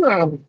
Um,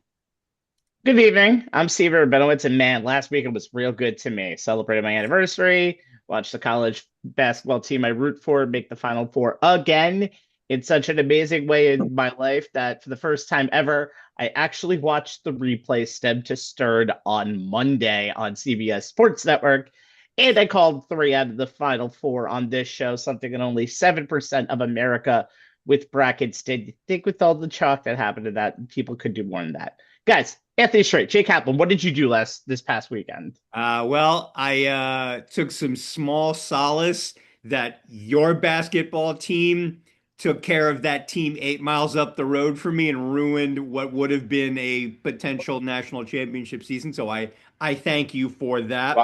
Good evening. I'm Steve Rabinowitz, and man, last week it was real good to me. Celebrated my anniversary, watched the college basketball team I root for make the Final Four again in such an amazing way in my life that for the first time ever, I actually watched the replay stem to stirred on Monday on CBS Sports Network. And I called three out of the Final Four on this show, something that only 7% of America with brackets did. You think with all the chalk that happened to that, people could do more than that. Guys, Anthony Strait, Jay Kaplan, what did you do this past weekend? I took some small solace that your basketball team took care of that team 8 miles up the road from me and ruined what would have been a potential national championship season. So I thank you for that.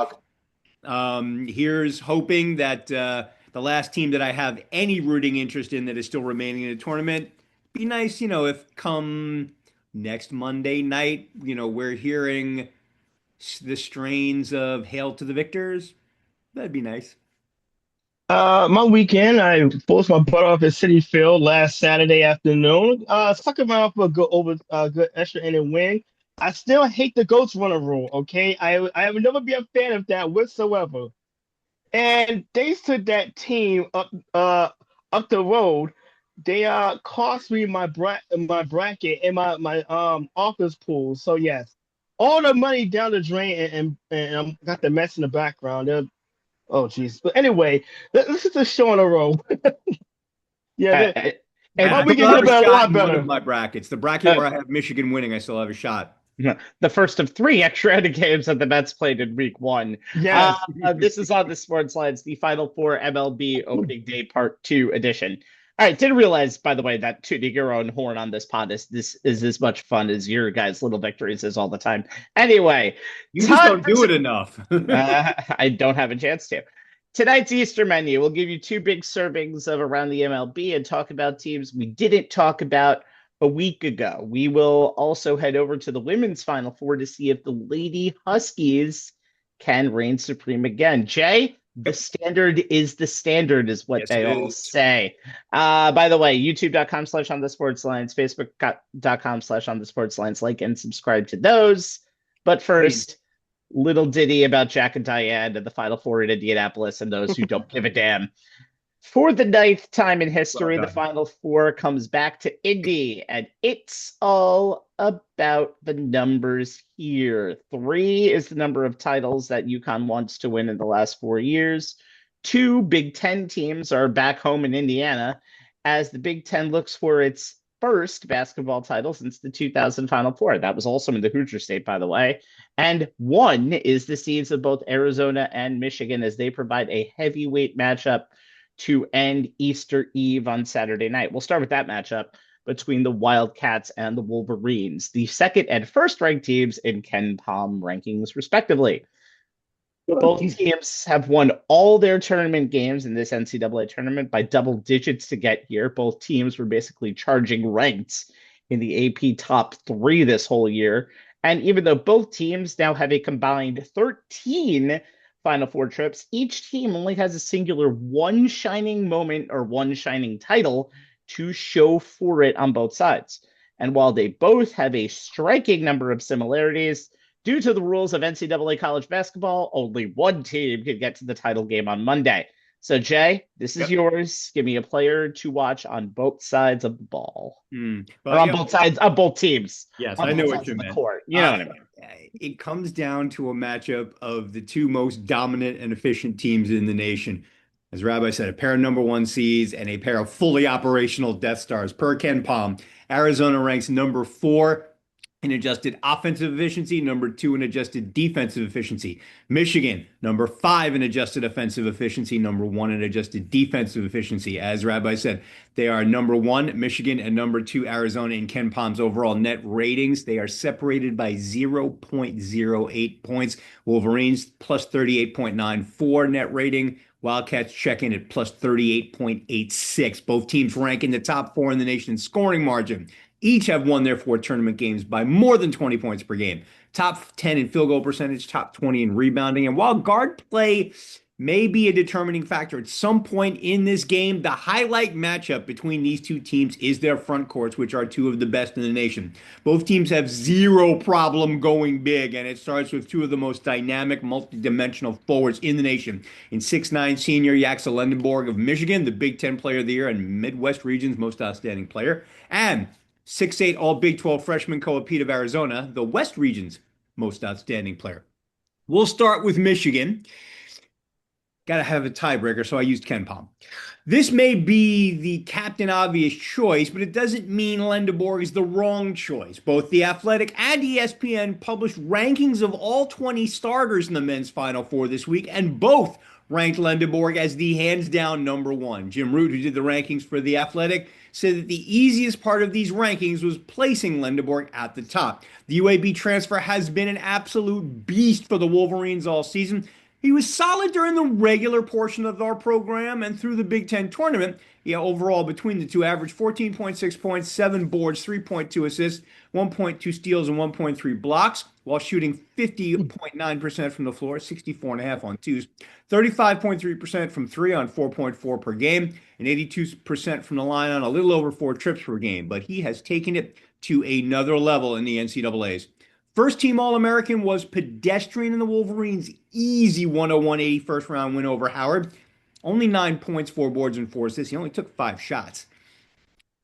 Welcome. Here's hoping that the last team that I have any rooting interest in that is still remaining in the tournament. Be nice, if come next Monday night, we're hearing the strains of Hail to the Victors. That'd be nice. My weekend, I forced my butt off at City Field last Saturday afternoon. Stuck around for a good extra inning win. I still hate the ghost runner rule. Okay, I would never be a fan of that whatsoever. And thanks to that team up the road, they cost me my bracket and my office pool. So yes, all the money down the drain and got the mess in the background. Oh, geez. But anyway, this is a show in a row. Yeah, Uh, uh, I my and weekend still could have have a been a shot lot in one of better. my brackets. The bracket uh, where I have Michigan winning, I still have a shot. the first of three extra games that the Mets played in week one. Uh, Yes. this is on the Sports Lines, the Final Four MLB Opening Day Part 2 edition. All right, didn't realize, by the way, that tooting your own horn on this pod is as much fun as your guys' little victories is all the time. Anyway, You just time don't for do it enough. I don't have a chance to. Tonight's Easter menu, we'll give you two big servings of around the MLB and talk about teams we didn't talk about a week ago. We will also head over to the women's Final Four to see if the Lady Huskies can reign supreme again. Jay, the Yep. standard is the standard, is what Yes, it they all is. say. By the way, youtube.com/slash on the sports lines, facebook.com/slash on the sports lines, like and subscribe to those. But Please. first, little ditty about Jack and Diane and the Final Four in Indianapolis and those who don't give a damn. For the ninth time in Well history, the done. Final Four comes back to Indy, and it's all about the numbers here. Three is the number of titles that UConn wants to win in the last 4 years. Two Big Ten teams are back home in Indiana as the Big Ten looks for its first basketball title since the 2000 Final Four. That was also in the Hoosier State, by the way. And one is the seeds of both Arizona and Michigan as they provide a heavyweight matchup to end Easter Eve on Saturday night. We'll start with that matchup between the Wildcats and the Wolverines, the second and first ranked teams in Ken Palm rankings, respectively. Both teams have won all their tournament games in this NCAA tournament by double digits to get here. Both teams were basically charging ranks in the AP top three this whole year. And even though both teams now have a combined 13 Final Four trips, each team only has a singular one shining moment or one shining title to show for it on both sides. And while they both have a striking number of similarities, due to the rules of NCAA college basketball, only one team could get to the title game on Monday. So, Jay, this is Yep. yours. Give me a player to watch on both sides of the ball, or Well, on both sides of both teams, yes, on I know both what sides you of the meant. court. You know Uh, what I mean? it comes down to a matchup of the two most dominant and efficient teams in the nation. As Rabbi said, a pair of number one seeds and a pair of fully operational Death Stars. Per Ken Palm, Arizona ranks number four in adjusted offensive efficiency, number two in adjusted defensive efficiency. Michigan, number five in adjusted offensive efficiency, number one in adjusted defensive efficiency. As Rabbi said, they are number one, Michigan, and number two, Arizona, in Ken Palm's overall net ratings. They are separated by 0.08 points. Wolverines plus 38.94 net rating. Wildcats check in at plus 38.86. Both teams rank in the top four in the nation in scoring margin. Each have won their four tournament games by more than 20 points per game. Top 10 in field goal percentage, top 20 in rebounding. And while guard play may be a determining factor at some point in this game. The highlight matchup between these two teams is their front courts, which are two of the best in the nation. Both teams have zero problem going big, and it starts with two of the most dynamic, multi-dimensional forwards in the nation. In 6'9" senior Yaxel Lendenborg of Michigan, the Big Ten Player of the Year and Midwest Region's Most Outstanding Player, and 6'8" All Big 12 freshman Koa Pete of Arizona, the West Region's Most Outstanding Player. We'll start with Michigan. Got to have a tiebreaker, so I used Ken Palm. This may be the captain obvious choice, but it doesn't mean Lendenborg is the wrong choice. Both The Athletic and ESPN published rankings of all 20 starters in the men's Final Four this week, and both ranked Lendenborg as the hands-down number one. Jim Root, who did the rankings for The Athletic, said that the easiest part of these rankings was placing Lendenborg at the top. The UAB transfer has been an absolute beast for the Wolverines all season. He was solid during the regular portion of our program and through the Big Ten tournament. Overall, between the two, averaged 14.6 points, 7 boards, 3.2 assists, 1.2 steals, and 1.3 blocks, while shooting 50.9% from the floor, 64.5% on twos, 35.3% from three on 4.4 per game, and 82% from the line on a little over 4 trips per game. But he has taken it to another level in the NCAAs. First team All-American was pedestrian in the Wolverines' easy 101-80 first round win over Howard. Only 9 points, 4 boards, and 4 assists. He only took 5 shots.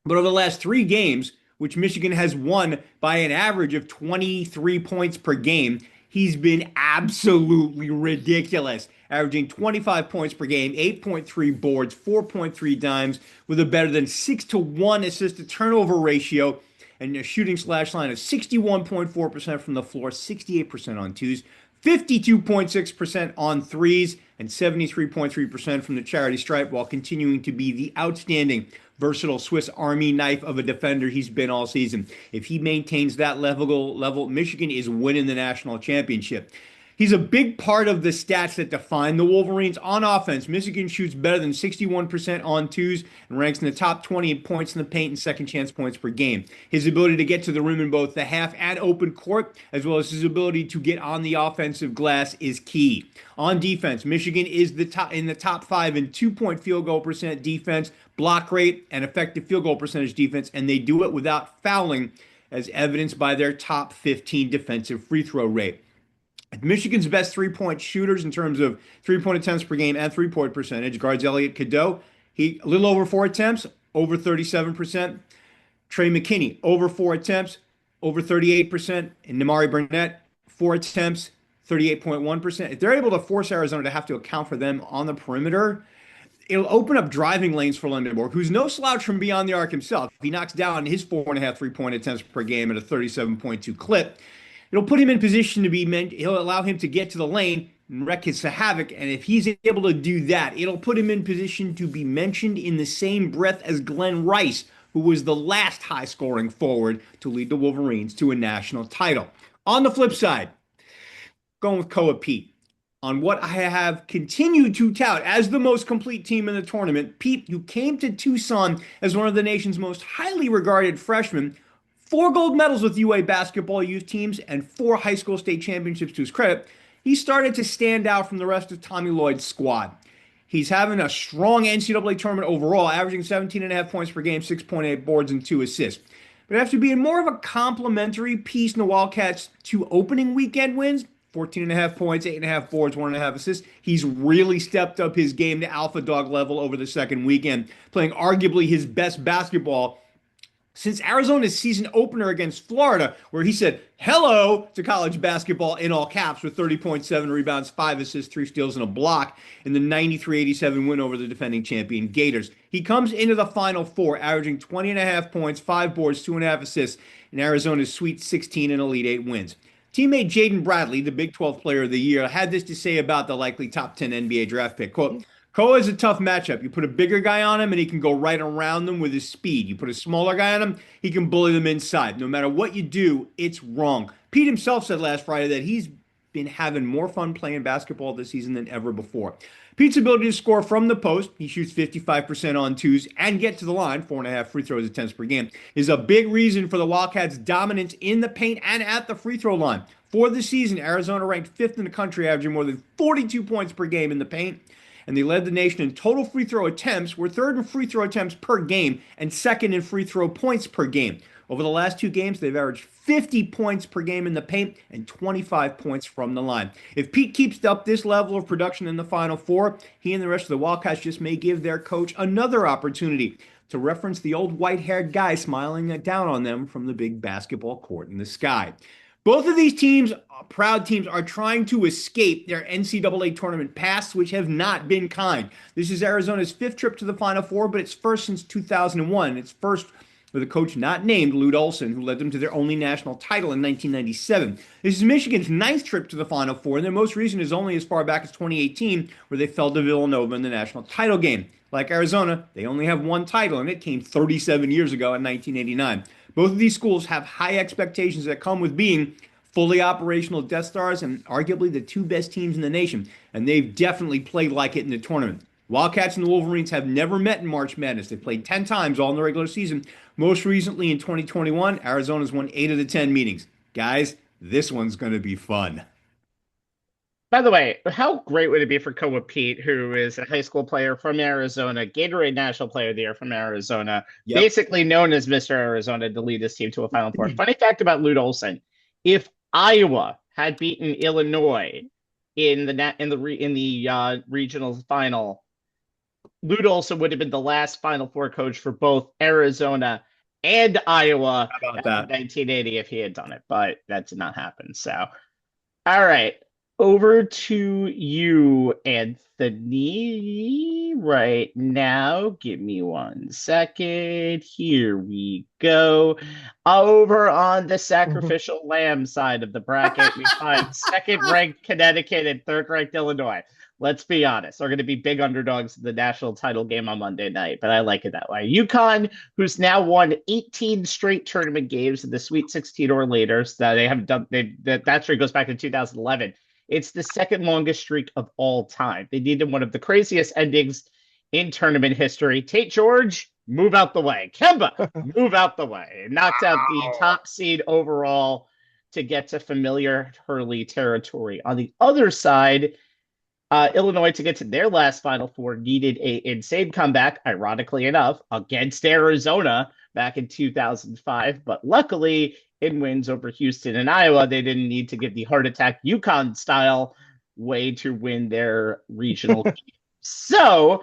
But over the last 3 games, which Michigan has won by an average of 23 points per game, he's been absolutely ridiculous, averaging 25 points per game, 8.3 boards, 4.3 dimes, with a better than 6-to-1 assist-to-turnover ratio, and a shooting slash line of 61.4% from the floor, 68% on twos, 52.6% on threes, and 73.3% from the charity stripe, while continuing to be the outstanding, versatile Swiss Army knife of a defender he's been all season. If he maintains that level, Michigan is winning the national championship. He's a big part of the stats that define the Wolverines. On offense, Michigan shoots better than 61% on twos and ranks in the top 20 in points in the paint and second chance points per game. His ability to get to the rim in both the half and open court, as well as his ability to get on the offensive glass, is key. On defense, Michigan is in the top 5 in 2-point field goal percent defense, block rate, and effective field goal percentage defense, and they do it without fouling, as evidenced by their top 15 defensive free throw rate. Michigan's best three-point shooters in terms of three-point attempts per game and three-point percentage. Guards Elliot Cadeau, he a little over 4 attempts, over 37%. Trey McKinney, over 4 attempts, over 38%. And Nimari Burnett, 4 attempts, 38.1%. If they're able to force Arizona to have to account for them on the perimeter, it'll open up driving lanes for Lendenborg, who's no slouch from beyond the arc himself. He knocks down his 4.5 three-point attempts per game at a 37.2 clip. It'll put him in position to he'll allow him to get to the lane and wreak his havoc. And if he's able to do that, it'll put him in position to be mentioned in the same breath as Glenn Rice, who was the last high-scoring forward to lead the Wolverines to a national title. On the flip side, going with Koa Pete. On what I have continued to tout as the most complete team in the tournament, Pete, who came to Tucson as one of the nation's most highly regarded freshmen, 4 gold medals with UA basketball youth teams, and 4 high school state championships to his credit, he started to stand out from the rest of Tommy Lloyd's squad. He's having a strong NCAA tournament overall, averaging 17.5 points per game, 6.8 boards, and 2 assists. But after being more of a complimentary piece in the Wildcats' 2 opening weekend wins, 14.5 points, 8.5 boards, 1.5 assists, he's really stepped up his game to alpha dog level over the second weekend, playing arguably his best basketball since Arizona's season opener against Florida, where he said hello to college basketball in all caps with 30.7 rebounds, 5 assists, 3 steals, and a block in the 93-87 win over the defending champion Gators. He comes into the Final Four, averaging 20.5 points, 5 boards, 2.5 assists in Arizona's Sweet 16 and Elite 8 wins. Teammate Jaden Bradley, the Big 12 Player of the Year, had this to say about the likely top 10 NBA draft pick. Quote, Koa is a tough matchup. You put a bigger guy on him, and he can go right around them with his speed. You put a smaller guy on him, he can bully them inside. No matter what you do, it's wrong. Pete himself said last Friday that he's been having more fun playing basketball this season than ever before. Pete's ability to score from the post, he shoots 55% on twos, and get to the line, 4.5 free throws attempts per game, is a big reason for the Wildcats' dominance in the paint and at the free throw line. For the season, Arizona ranked fifth in the country, averaging more than 42 points per game in the paint. And they led the nation in total free throw attempts, were third in free throw attempts per game, and second in free throw points per game. Over the last 2 games, they've averaged 50 points per game in the paint and 25 points from the line. If Pete keeps up this level of production in the Final Four, he and the rest of the Wildcats just may give their coach another opportunity to reference the old white-haired guy smiling down on them from the big basketball court in the sky. Both of these teams, proud teams, are trying to escape their NCAA tournament pasts, which have not been kind. This is Arizona's fifth trip to the Final Four, but it's first since 2001. It's first with a coach not named, Lute Olson, who led them to their only national title in 1997. This is Michigan's ninth trip to the Final Four, and their most recent is only as far back as 2018, where they fell to Villanova in the national title game. Like Arizona, they only have one title, and it came 37 years ago in 1989. Both of these schools have high expectations that come with being fully operational Death Stars and arguably the two best teams in the nation, and they've definitely played like it in the tournament. Wildcats and the Wolverines have never met in March Madness. They've played 10 times all in the regular season. Most recently in 2021, Arizona's won 8 of the 10 meetings. Guys, this one's going to be fun. By the way, how great would it be for Koa Pete, who is a high school player from Arizona, Gatorade National Player of the Year from Arizona, basically known as Mr. Arizona, to lead his team to a Final Four. Funny fact about Lute Olson: if Iowa had beaten Illinois in the regional final, Lute Olson would have been the last Final Four coach for both Arizona and Iowa How about that? in 1980 if he had done it, but that did not happen. So, all right. Over to you, Anthony, right now. Give me 1 second. Here we go. Over on the sacrificial lamb side of the bracket, we find second-ranked Connecticut and third-ranked Illinois. Let's be honest, they're going to be big underdogs in the national title game on Monday night, but I like it that way. UConn, who's now won 18 straight tournament games in the Sweet 16 or later, so they haven't done that streak goes back to 2011. It's the second longest streak of all time. They needed one of the craziest endings in tournament history. Tate George, move out the way. Kemba, move out the way. It knocked out the top seed overall to get to familiar Hurley territory. On the other side, Illinois, to get to their last Final Four, needed an insane comeback, ironically enough, against Arizona back in 2005. But luckily, in wins over Houston and Iowa, they didn't need to give the heart attack UConn style way to win their regional game. So,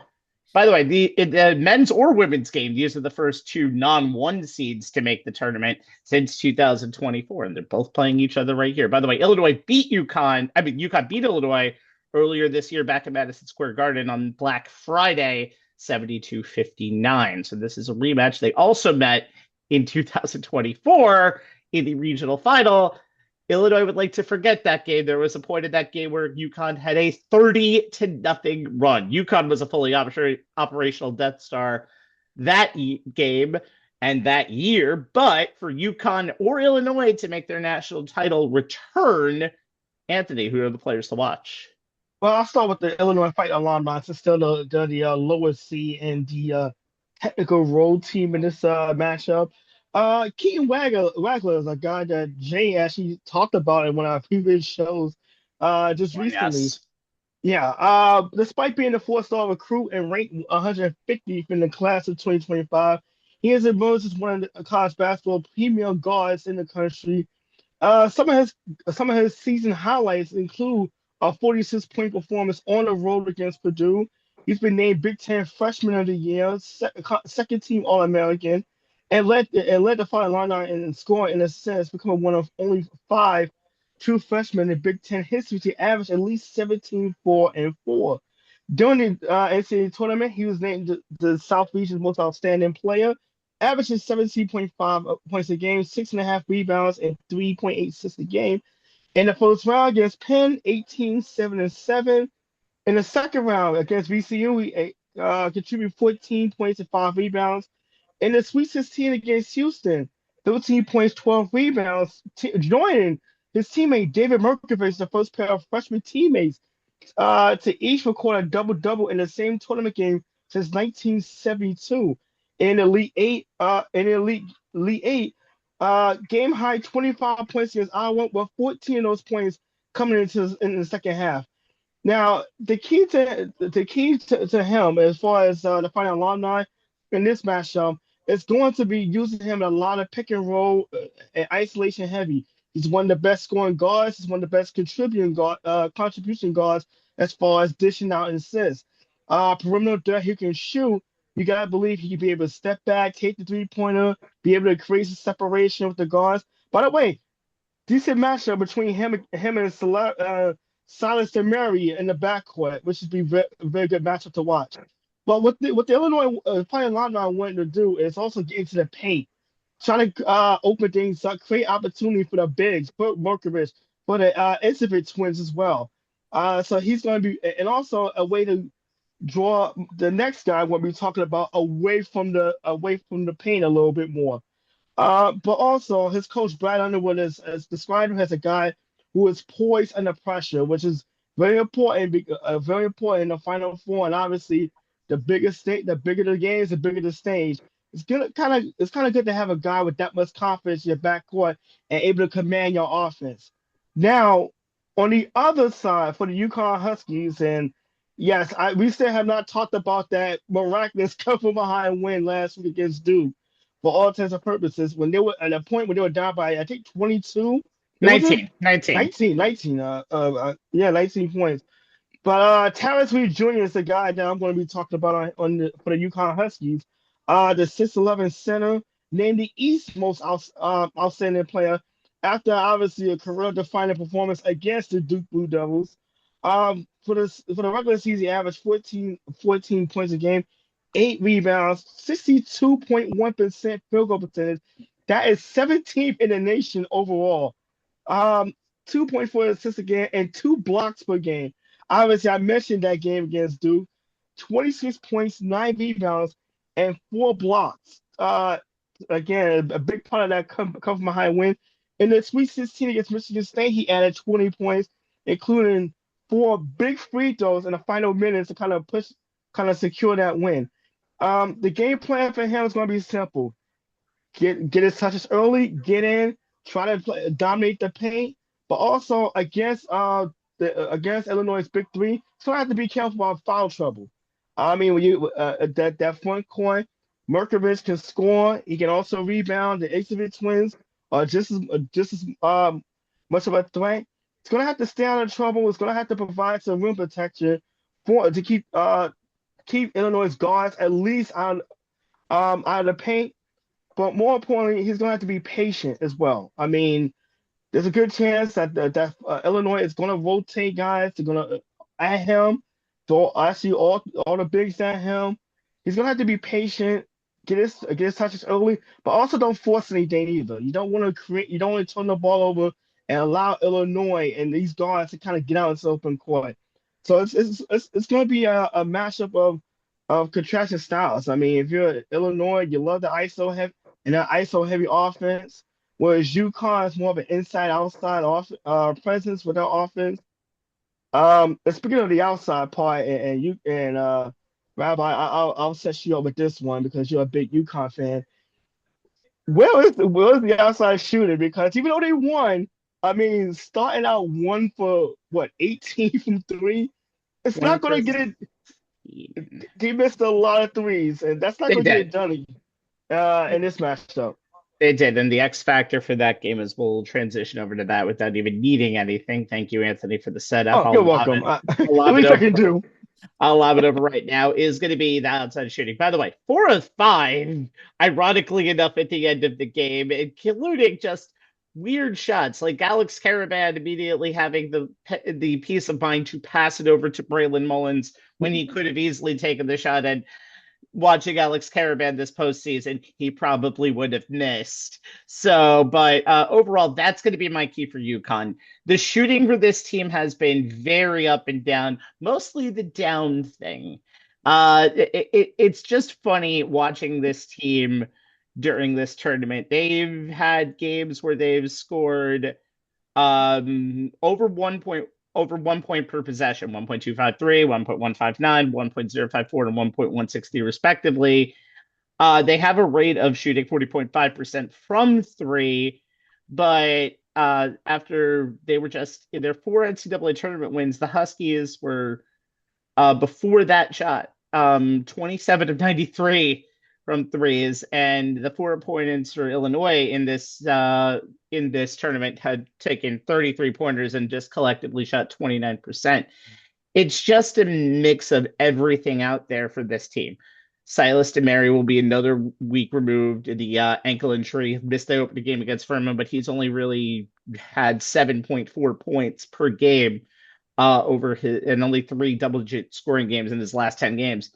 by the way, the men's or women's game, these are the first two non-1 seeds to make the tournament since 2024, and they're both playing each other right here. By the way, UConn beat Illinois earlier this year back at Madison Square Garden on Black Friday, 72-59. So this is a rematch. They also met in 2024 in the regional final. Illinois would like to forget that game. There was a point in that game where UConn had a 30-0 run. UConn was a fully operational Death Star that game and that year, but for UConn or Illinois to make their national title return, Anthony, who are the players to watch? Well, I'll start with the Illinois Fight Alumni. It's still the lowest seed and the technical road team in this matchup. Keaton Wagler is a guy that Jay actually talked about in one of our previous shows just recently. Yes. Yeah. Despite being a 4-star recruit and ranked 150th in the class of 2025, he has emerged as one of the college basketball premier guards in the country. Some of his season highlights include a 46-point performance on the road against Purdue. He's been named Big Ten Freshman of the Year, second team All-American, and led the Fight Alumni in scoring in assists, becoming one of only 5 true freshmen in Big Ten history to average at least 17, 4, and 4. During the NCAA tournament, he was named the South Region's most outstanding player, averaging 17.5 points a game, 6.5 rebounds, and 3.8 assists a game. In the first round against Penn, 18, 7, and 7. In the second round against VCU, he contributed 14 points and 5 rebounds. In the Sweet 16 against Houston, 13 points, 12 rebounds, joining his teammate David Merkovich, the first pair of freshman teammates to each record a double-double in the same tournament game since 1972. In the Elite Eight, Game high 25 points against Iowa, with 14 of those points coming in the second half. Now, the key to him as far as the fighting alumni in this matchup is going to be using him in a lot of pick and roll and isolation heavy. He's one of the best scoring guards. He's one of the best contribution guards as far as dishing out assists. Perimeter threat, he can shoot. You gotta believe he can be able to step back, take the 3-pointer, be able to create some separation with the guards. By the way, decent matchup between him and Silas Demary in the backcourt, which would be a very good matchup to watch. But what the Illinois Fighting Illini wanted to do is also get into the paint, trying to open things up, create opportunity for the bigs, for Markovich, for the Isovich twins as well. So he's going to be, and also a way to draw the next guy what we're talking about away from the paint a little bit more. But also his coach Brad Underwood has described him as a guy who is poised under pressure, which is very important in the Final Four. And obviously, the bigger the games, the bigger the stage. It's kind of good to have a guy with that much confidence in your backcourt and able to command your offense. Now, on the other side for the UConn Huskies, and yes, we still have not talked about that miraculous come from behind win last week against Duke for all intents and purposes, when they were at a point where they were down by, I think, 22. What was it? 19. 19. Yeah, 19 points. But Terrence Reed Jr. is the guy that I'm going to be talking about for the UConn Huskies. The 6'11" center, named the East most outstanding player after obviously a career-defining performance against the Duke Blue Devils. For the regular season, he averaged 14 points a game, 8 rebounds, 62.1% field goal percentage. That is 17th in the nation overall. 2.4 assists a game and 2 blocks per game. Obviously, I mentioned that game against Duke. 26 points, 9 rebounds, and 4 blocks. Again, a big part of that come from behind win. In the Sweet 16 against Michigan State, he added 20 points, including 4 big free throws in the final minutes to kind of secure that win. The game plan for him is going to be simple: get his touches early, get in, try to dominate the paint, but also against Illinois' big three, so I have to be careful about foul trouble. I mean, when you that front court, Merkovich can score. He can also rebound. The Isovich twins are just as much of a threat. It's gonna have to stay out of trouble. It's gonna have to provide some rim protection to keep Illinois' guards at least out of the paint. But more importantly, he's gonna have to be patient as well. I mean, there's a good chance that Illinois is gonna rotate guys. They're gonna at him. So I see all the bigs at him. He's gonna have to be patient, get his touches early, but also don't force anything either. You don't want to turn the ball over and allow Illinois and these guards to kind of get out into open court. So it's going to be a mashup of contrasting styles. I mean, if you're Illinois, you love the ISO heavy offense, whereas UConn is more of an inside outside presence with their offense. And speaking of the outside part, and Rabbi, I'll set you up with this one because you're a big UConn fan. Where is the outside shooter? Because even though they won, I mean, starting out 1 for 18 from three, it's One not for going to get it. They missed a lot of threes, and that's not They going to get it did. done in this matchup. They did. And the X factor for that game is we'll transition over to that without even needing anything. Thank you, Anthony, for the setup. Oh, you're welcome. I'll The lob it least I over. can do. I'll lob it over right now is going to be the outside shooting. By the way, 4 of 5, ironically enough, at the end of the game, including just weird shots like Alex Caravan immediately having the peace of mind to pass it over to Braylon Mullins when he could have easily taken the shot. And watching Alex Caravan this postseason, he probably would have missed. So, but overall, that's going to be my key for UConn. The shooting for this team has been very up and down, mostly the down thing. It's just funny watching this team during this tournament. They've had games where they've scored over 1 point per possession, 1.253, 1.159, 1.054, and 1.160 respectively. They have a rate of shooting 40.5% from three, but after they were just in their four NCAA tournament wins, the Huskies were before that shot 27 of 93 from threes, and the four opponents for Illinois in this tournament had taken 33 pointers and just collectively shot 29%. It's just a mix of everything out there for this team. Silas DeMary will be another week removed. The ankle injury missed the opening game against Furman, but he's only really had 7.4 points per game over his and only three double-digit scoring games in his last 10 games.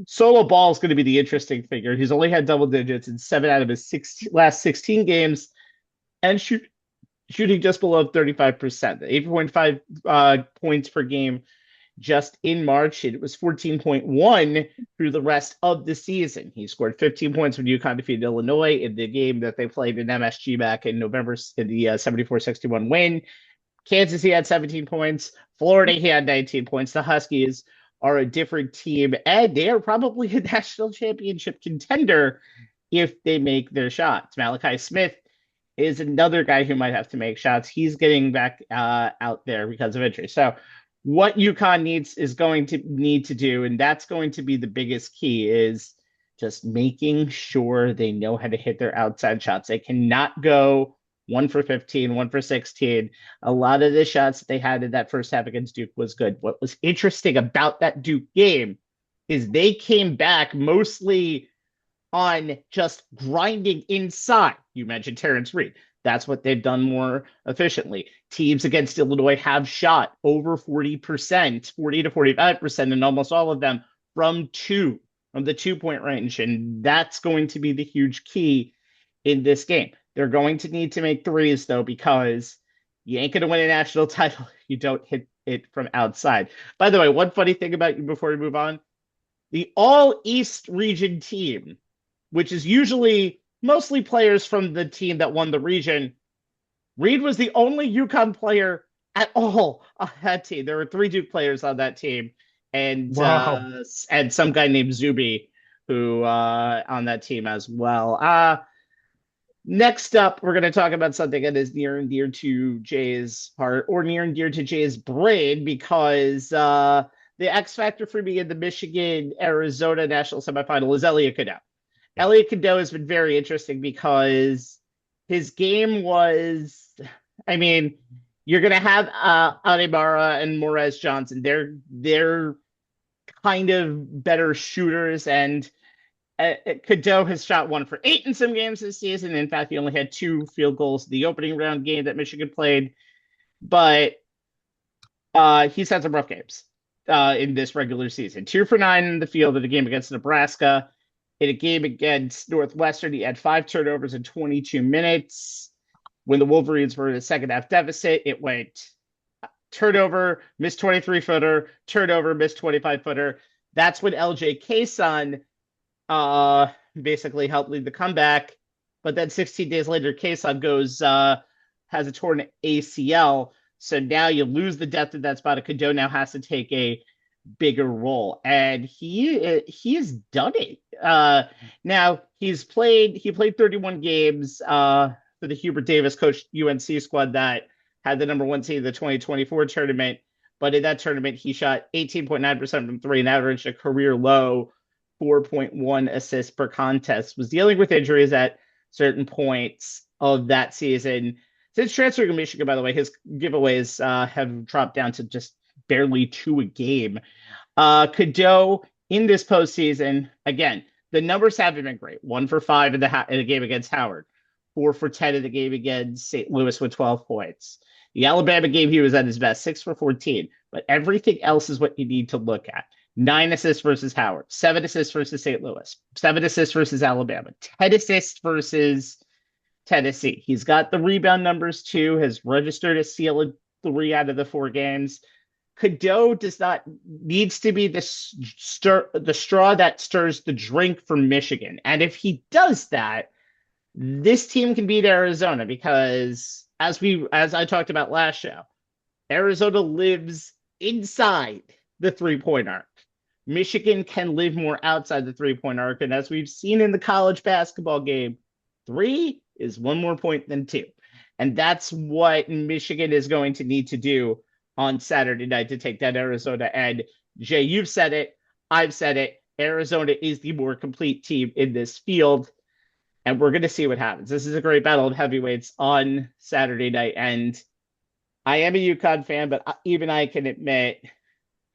Solo Ball is going to be the interesting figure. He's only had double digits in 7 out of his last 16 games and shooting just below 35%. 8.5 points per game just in March. It was 14.1 through the rest of the season. He scored 15 points when UConn defeated Illinois in the game that they played in MSG back in November in the 74-61 win. Kansas, he had 17 points. Florida, he had 19 points. The Huskies are a different team, and they are probably a national championship contender if they make their shots. Malachi Smith is another guy who might have to make shots. He's getting back out there because of injury. So what UConn is going to need to do, and that's going to be the biggest key, is just making sure they know how to hit their outside shots. They cannot go 1 for 15, 1 for 16. A lot of the shots that they had in that first half against Duke was good. What was interesting about that Duke game is they came back mostly on just grinding inside. You mentioned Terrence Reed. That's what they've done more efficiently. Teams against Illinois have shot over 40%, 40 to 45%, and almost all of them from the 2-point range. And that's going to be the huge key in this game. They're going to need to make threes, though, because you ain't going to win a national title. You don't hit it from outside. By the way, one funny thing about you before we move on, the All East region team, which is usually mostly players from the team that won the region, Reed was the only UConn player at all on that team. There were 3 Duke players on that team, and and some guy named Zuby who on that team as well. Next up, we're going to talk about something that is near and dear to Jay's heart, or near and dear to Jay's brain, because the X factor for me in the Michigan-Arizona national semifinal is Elliot Cadeau. Elliot Cadeau has been very interesting because his game was, I mean, you're going to have Adebara and Morez Johnson. They're kind of better shooters, and Cadeau has shot 1 for 8 in some games this season. In fact, he only had 2 field goals in the opening round game that Michigan played, but he's had some rough games in this regular season. 2 for 9 in the field in a game against Nebraska. In a game against Northwestern, he had 5 turnovers in 22 minutes. When the Wolverines were in a second half deficit, it went turnover, missed 23-footer, turnover, missed 25-footer. That's when LJ Kayson basically helped lead the comeback. But then 16 days later, Kayson has a torn ACL. So now you lose the depth of that spot. Cadeau now has to take a bigger role, and he has done it. Now he played 31 games for the Hubert Davis coached UNC squad that had the number 1 seed in the 2024 tournament. But in that tournament, he shot 18.9% from 3 and averaged a career low 4.1 assists per contest. Was dealing with injuries at certain points of that season. Since transferring to Michigan, by the way, his giveaways have dropped down to just barely 2 a game. Cadeau in this postseason, again, the numbers haven't been great. 1 for 5 in the game against Howard, 4 for 10 in the game against St. Louis with 12 points. The Alabama game, he was at his best, 6 for 14. But everything else is what you need to look at. 9 assists versus Howard, 7 assists versus St. Louis, 7 assists versus Alabama, 10 assists versus Tennessee. He's got the rebound numbers too, has registered a steal in 3 out of the 4 games. Cadeau needs to be the straw that stirs the drink for Michigan. And if he does that, this team can beat Arizona, because as I talked about last show, Arizona lives inside the 3-point arc. Michigan can live more outside the 3-point arc. And as we've seen in the college basketball game, 3 is 1 more point than 2. And that's what Michigan is going to need to do on Saturday night to take that Arizona. And Jay, you've said it. I've said it. Arizona is the more complete team in this field. And we're going to see what happens. This is a great battle of heavyweights on Saturday night. And I am a UConn fan, but even I can admit,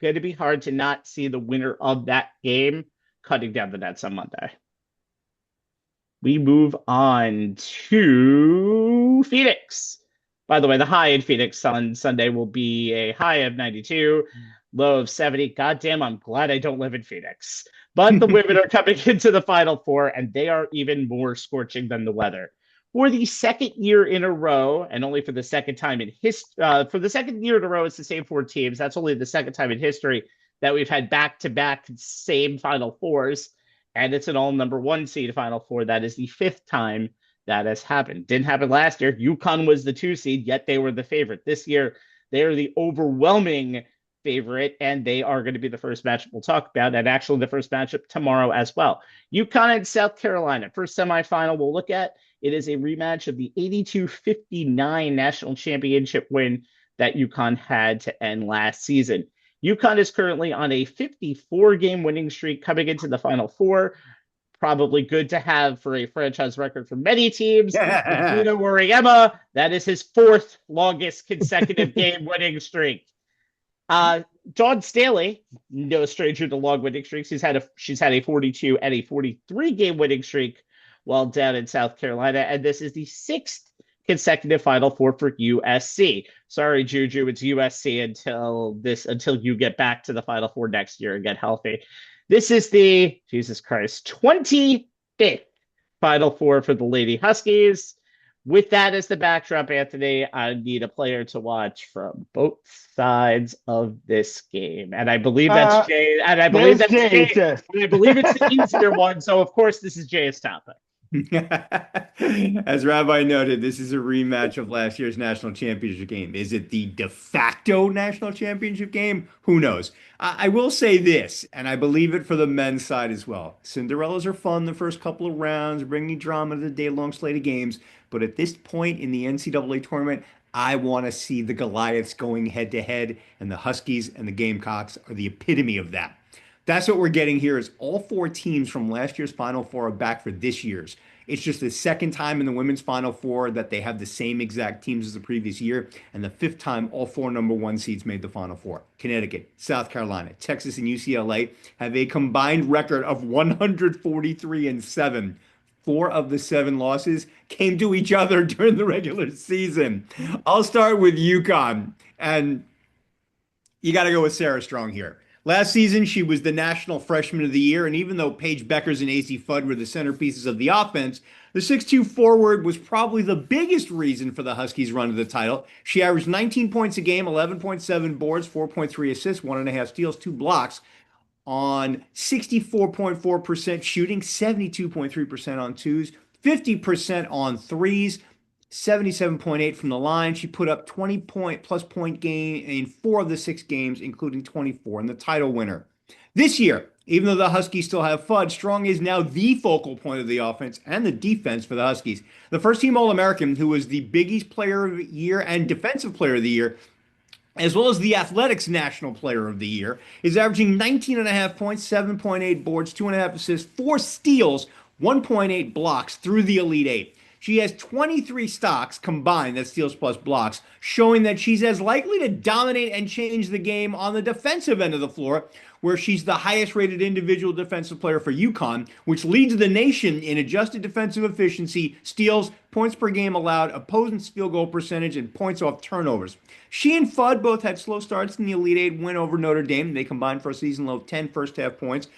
going to be hard to not see the winner of that game cutting down the nets on Monday. We move on to Phoenix. By the way, the high in Phoenix on Sunday will be a high of 92, low of 70. Goddamn, I'm glad I don't live in Phoenix. But the women are coming into the Final Four, and they are even more scorching than the weather. For the second year in a row, and only for the second time in history, for the second year in a row, it's the same 4 teams. That's only the second time in history that we've had back-to-back same Final Fours, and it's an all number 1 seed Final Four. That is the 5th time that has happened. Didn't happen last year. UConn was the 2 seed, yet they were the favorite. This year, they are the overwhelming favorite, and they are going to be the first matchup we'll talk about, and actually the first matchup tomorrow as well. UConn and South Carolina, first semifinal we'll look at. It is a rematch of the 82-59 national championship win that UConn had to end last season. UConn is currently on a 54-game winning streak coming into the Final Four. Probably good to have for a franchise record for many teams. Gino Uriema, that is his 4th longest consecutive game winning streak. Dawn Staley, no stranger to long winning streaks. She's had a 42 and a 43 game winning streak while down in South Carolina, and this is the 6th consecutive Final Four for USC. Sorry, Juju, it's USC until you get back to the Final Four next year and get healthy. This is the, Jesus Christ, 25th Final Four for the Lady Huskies. With that as the backdrop, Anthony, I need a player to watch from both sides of this game. And I believe that's Jay. And I believe that's Jay. Yes. And I believe it's the easier one. So, of course, this is Jay's topic. As Rabbi noted, this is a rematch of last year's national championship game. Is it the de facto national championship game? Who knows? I will say this, and I believe it for the men's side as well. Cinderellas are fun the first couple of rounds, bringing drama to the day-long slate of games. But at this point in the NCAA tournament, I want to see the Goliaths going head-to-head, and the Huskies and the Gamecocks are the epitome of that. That's what we're getting here is all 4 teams from last year's Final Four are back for this year's. It's just the 2nd time in the women's Final Four that they have the same exact teams as the previous year, and the 5th time all 4 number 1 seeds made the Final Four. Connecticut, South Carolina, Texas, and UCLA have a combined record of 143-7. 4 of the 7 losses came to each other during the regular season. I'll start with UConn, and you got to go with Sarah Strong here. Last season, she was the National Freshman of the Year, and even though Paige Beckers and AC Fudd were the centerpieces of the offense, the 6'2 forward was probably the biggest reason for the Huskies' run to the title. She averaged 19 points a game, 11.7 boards, 4.3 assists, 1.5 steals, 2 blocks on 64.4% shooting, 72.3% on twos, 50% on threes, 77.8 from the line. She put up 20-plus point game in 4 of the 6 games, including 24 in the title winner. This year, even though the Huskies still have Fudd, Strong is now the focal point of the offense and the defense for the Huskies. The first-team All-American, who was the Big East Player of the Year and Defensive Player of the Year, as well as the Athletics National Player of the Year, is averaging 19.5 points, 7.8 boards, 2.5 assists, 4 steals, 1.8 blocks through the Elite Eight. She has 23 stocks combined, that's steals plus blocks, showing that she's as likely to dominate and change the game on the defensive end of the floor, where she's the highest rated individual defensive player for UConn, which leads the nation in adjusted defensive efficiency, steals, points per game allowed, opponent's field goal percentage, and points off turnovers. She and Fudd both had slow starts in the Elite Eight win over Notre Dame. They combined for a season low of 10 first-half points.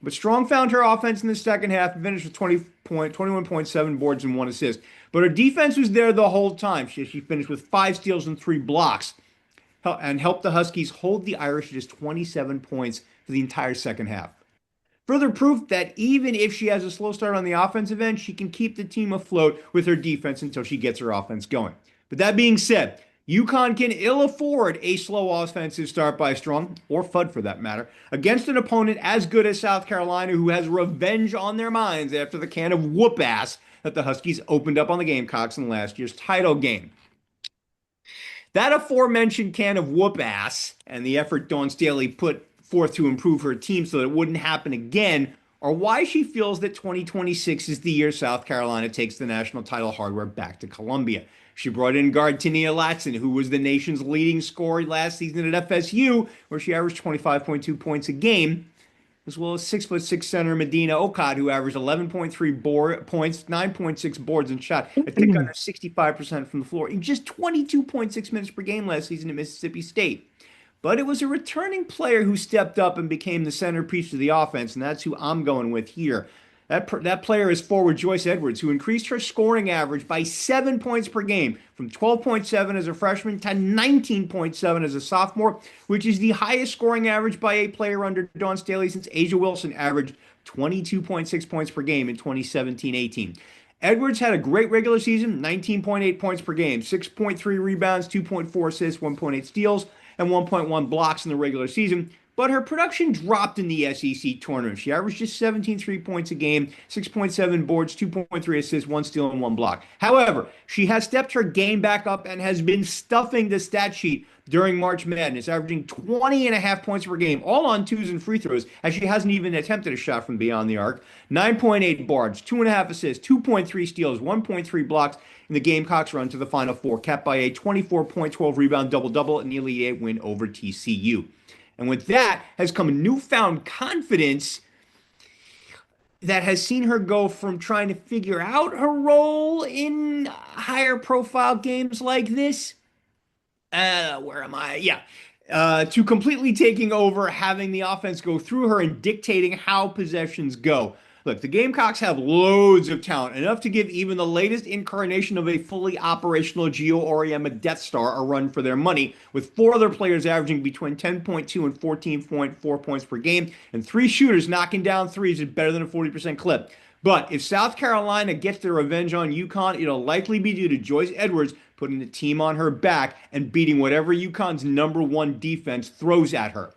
But Strong found her offense in the second half and finished with 21.7 boards and 1 assist. But her defense was there the whole time. She finished with 5 steals and 3 blocks and helped the Huskies hold the Irish to just 27 points for the entire second half. Further proof that even if she has a slow start on the offensive end, she can keep the team afloat with her defense until she gets her offense going. But that being said, UConn can ill afford a slow offensive start by Strong, or Fudd for that matter, against an opponent as good as South Carolina, who has revenge on their minds after the can of whoop ass that the Huskies opened up on the Gamecocks in last year's title game. That aforementioned can of whoop ass and the effort Dawn Staley put forth to improve her team so that it wouldn't happen again are why she feels that 2026 is the year South Carolina takes the national title hardware back to Columbia. She brought in guard Tania Latson, who was the nation's leading scorer last season at FSU, where she averaged 25.2 points a game, as well as 6'6" center Medina Okad, who averaged 11.3 points, 9.6 boards, and shot a tick under 65% from the floor in just 22.6 minutes per game last season at Mississippi State. But it was a returning player who stepped up and became the centerpiece of the offense, and that's who I'm going with here. That player is forward Joyce Edwards, who increased her scoring average by 7 points per game from 12.7 as a freshman to 19.7 as a sophomore, which is the highest scoring average by a player under Dawn Staley since Asia Wilson averaged 22.6 points per game in 2017-18. Edwards had a great regular season, 19.8 points per game, 6.3 rebounds, 2.4 assists, 1.8 steals, and 1.1 blocks in the regular season, but her production dropped in the SEC tournament. She averaged just 17 3 points a game, 6.7 boards, 2.3 assists, 1 steal, and 1 block. However, she has stepped her game back up and has been stuffing the stat sheet during March Madness, averaging 20.5 points per game, all on twos and free throws, as she hasn't even attempted a shot from beyond the arc. 9.8 boards, 2.5 assists, 2.3 steals, 1.3 blocks in the Gamecocks run to the Final Four, capped by a 24-point, 12-rebound double-double and the Elite Eight win over TCU. And with that has come a newfound confidence that has seen her go from trying to figure out her role in higher profile games like this. Where am I? Yeah. To completely taking over, having the offense go through her and dictating how possessions go. Look, the Gamecocks have loads of talent, enough to give even the latest incarnation of a fully operational Gio Auriemma Death Star a run for their money, with 4 other players averaging between 10.2 and 14.4 points per game, and 3 shooters knocking down threes at better than a 40% clip. But if South Carolina gets their revenge on UConn, it'll likely be due to Joyce Edwards putting the team on her back and beating whatever UConn's #1 defense throws at her.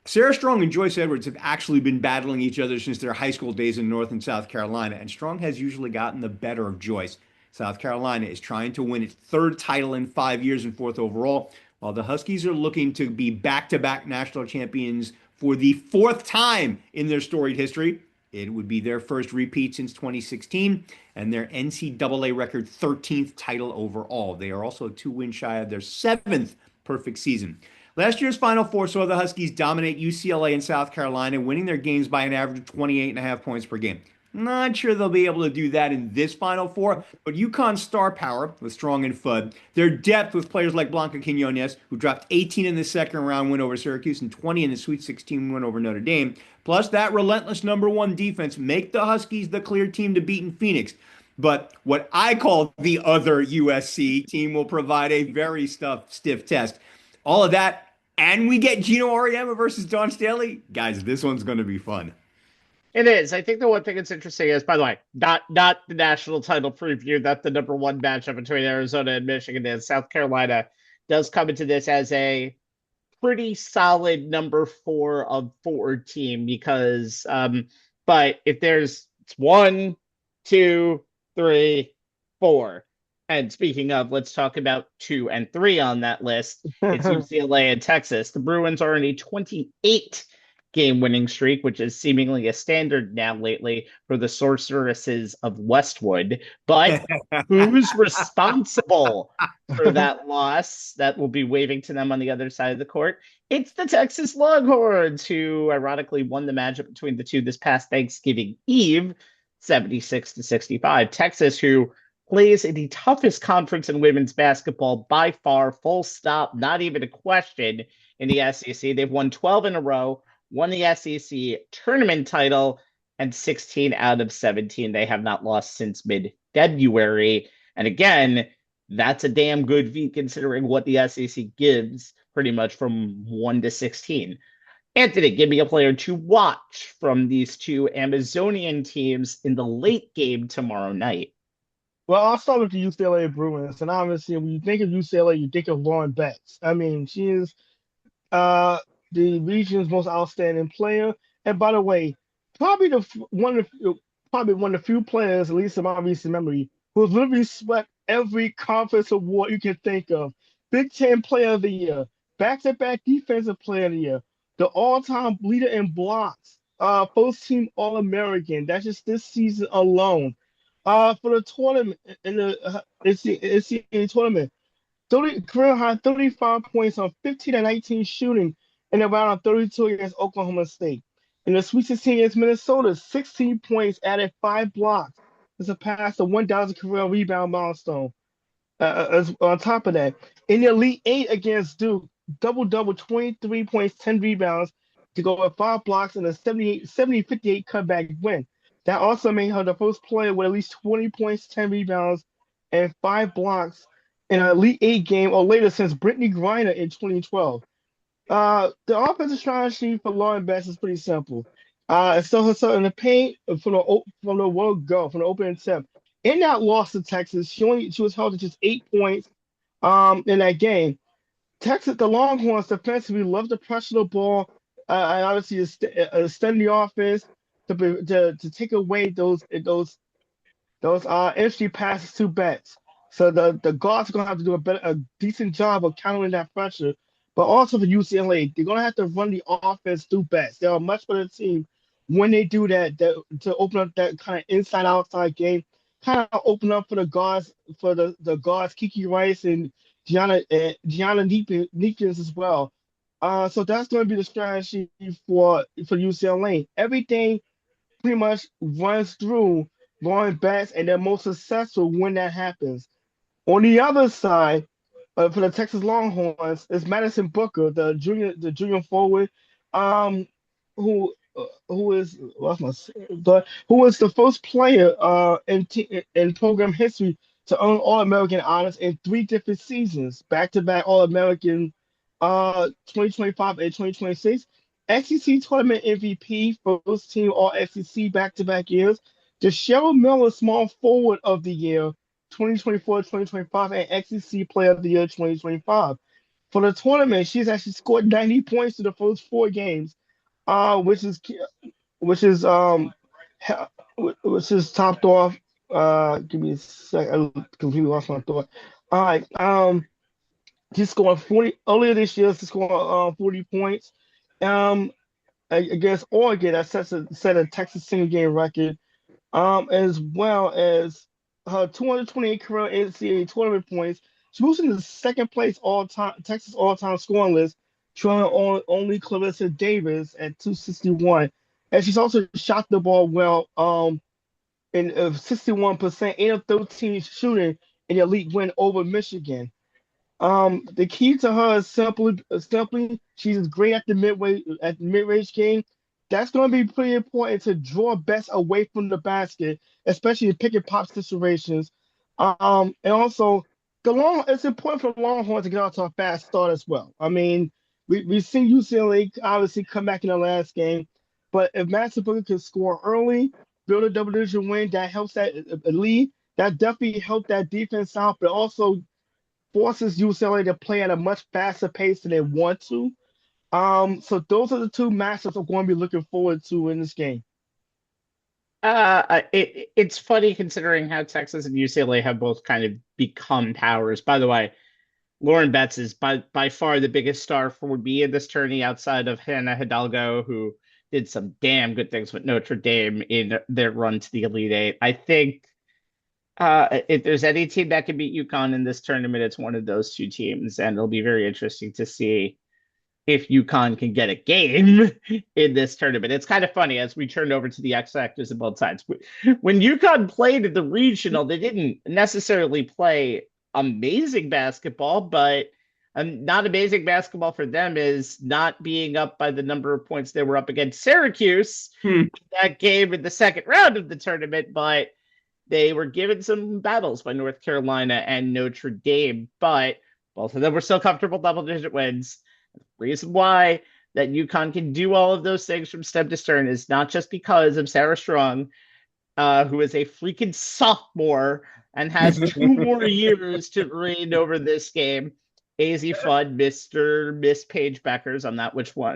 Sarah Strong and Joyce Edwards have actually been battling each other since their high school days in North and South Carolina, and Strong has usually gotten the better of Joyce. South Carolina is trying to win its 3rd title in 5 years and 4th overall, while the Huskies are looking to be back-to-back national champions for the 4th time in their storied history. It would be their first repeat since 2016 and their NCAA record 13th title overall. They are also 2 wins shy of their 7th perfect season. Last year's Final Four saw the Huskies dominate UCLA and South Carolina, winning their games by an average of 28.5 points per game. Not sure they'll be able to do that in this Final Four, but UConn's star power with Strong and Fudd, their depth with players like Blanca Quinones, who dropped 18 in the second round win over Syracuse and 20 in the Sweet 16 win over Notre Dame, plus that relentless #1 defense, make the Huskies the clear team to beat in Phoenix. But what I call the other USC team will provide a very stiff test. All of that, and we get Gino Auriemma versus Dawn Staley. Guys, this one's going to be fun. It is. I think the one thing that's interesting is, by the way, not the national title preview, that the #1 matchup between Arizona and Michigan is. South Carolina does come into this as a pretty solid #4 of 4 team because, but if it's 1, 2, 3, 4. And speaking of, let's talk about 2 and 3 on that list. It's UCLA and Texas. The Bruins are in a 28 game winning streak, which is seemingly a standard now lately for the sorceresses of Westwood. But who's responsible for that loss that will be waving to them on the other side of the court? It's the Texas Longhorns, who ironically won the matchup between the two this past Thanksgiving Eve, 76-65. Texas, who plays in the toughest conference in women's basketball by far, full stop, not even a question, in the SEC. They've won 12 in a row, won the SEC tournament title, and 16 out of 17 they have not lost since mid-February. And again, that's a damn good feat considering what the SEC gives pretty much from 1 to 16. Anthony, give me a player to watch from these two Amazonian teams in the late game tomorrow night. Well, I'll start with the UCLA Bruins, and obviously, when you think of UCLA, you think of Lauren Betts. I mean, she is uh, the region's most outstanding player. And by the way, probably probably one of the few players, at least in my recent memory, who has literally swept every conference award you can think of. Big Ten Player of the Year, back-to-back Defensive Player of the Year, the all-time leader in blocks, first team All-American. That's just this season alone. For the tournament in the NCAA tournament. 30 career high 35 points on 15 and 19 shooting in the round of 32 against Oklahoma State. In the Sweet 16 against Minnesota, 16 points, added 5 blocks to surpass the 1,000 career rebound milestone. As on top of that, in the Elite Eight against Duke, double 23 points, 10 rebounds to go with 5 blocks and a 70-58 comeback win. That also made her the first player with at least 20 points, 10 rebounds, and 5 blocks in an Elite Eight game or later since Brittany Griner in 2012. The offensive strategy for Lauren Betts is pretty simple. So in the paint from the world go from the opening tip. In that loss to Texas, she was held to just 8 points in that game. Texas, the Longhorns defensively love to pressure the ball, and obviously extend the offense to take away those entry passes to Betts. So the guards are gonna have to do a decent job of countering that pressure. But also for UCLA, they're gonna have to run the offense through Betts. They're a much better team when they do that to open up that kind of inside outside game, kind of open up for the guards the guards Kiki Rice and Gianna Neekins as well. So that's going to be the strategy for UCLA. Everything pretty much runs through Lauren Betts, and they're most successful when that happens. On the other side, for the Texas Longhorns, is Madison Booker, the junior forward, um, who is who is the first player in program history to earn All-American honors in 3 different seasons, back-to-back All-American 2025 and 2026. SEC Tournament MVP, first team All SEC back-to-back years. The Cheryl Miller Small Forward of the Year 2024-2025 and SEC Player of the Year 2025. For the tournament, she's actually scored 90 points in the first 4 games, which is which is topped off. Give me a sec. I completely lost my thought. All right. She's scored 40 earlier this year. She's scored 40 points. Um, Against Oregon, that set a Texas single game record. As well as her 228 career NCAA tournament points. She moves into the second place all time Texas all time scoring list, trailing only Clarissa Davis at 261. And she's also shot the ball well, in 61%, 8 of 13 shooting in the elite win over Michigan. The key to her is simply she's great at the mid-range game. That's going to be pretty important to draw best away from the basket, especially in pick and pop situations. And also it's important for the Longhorns to get out to a fast start as well. I mean, we've seen UCLA obviously come back in the last game, but if Madison Booker can score early, build a double-digit win, that helps that lead. That definitely helped that defense out, but also forces UCLA to play at a much faster pace than they want to. So those are the two matchups I'm going to be looking forward to in this game. It's funny considering how Texas and UCLA have both kind of become powers. By the way, Lauren Betts is by far the biggest star for me in this tourney outside of Hannah Hidalgo, who did some damn good things with Notre Dame in their run to the Elite Eight. I think if there's any team that can beat UConn in this tournament, it's one of those two teams, and it'll be very interesting to see if UConn can get a game in this tournament. It's kind of funny as we turned over to the X Factors on both sides. When UConn played at the regional, they didn't necessarily play amazing basketball, but not amazing basketball for them is not being up by the number of points they were up against Syracuse that game in the second round of the tournament, but they were given some battles by North Carolina and Notre Dame, but both of them were still comfortable double-digit wins. The reason why that UConn can do all of those things from stem to stern is not just because of Sarah Strong, who is a freaking sophomore and has 2 more years to reign over this game. AZ Fun, Mr. Miss Paige Beckers. I'm not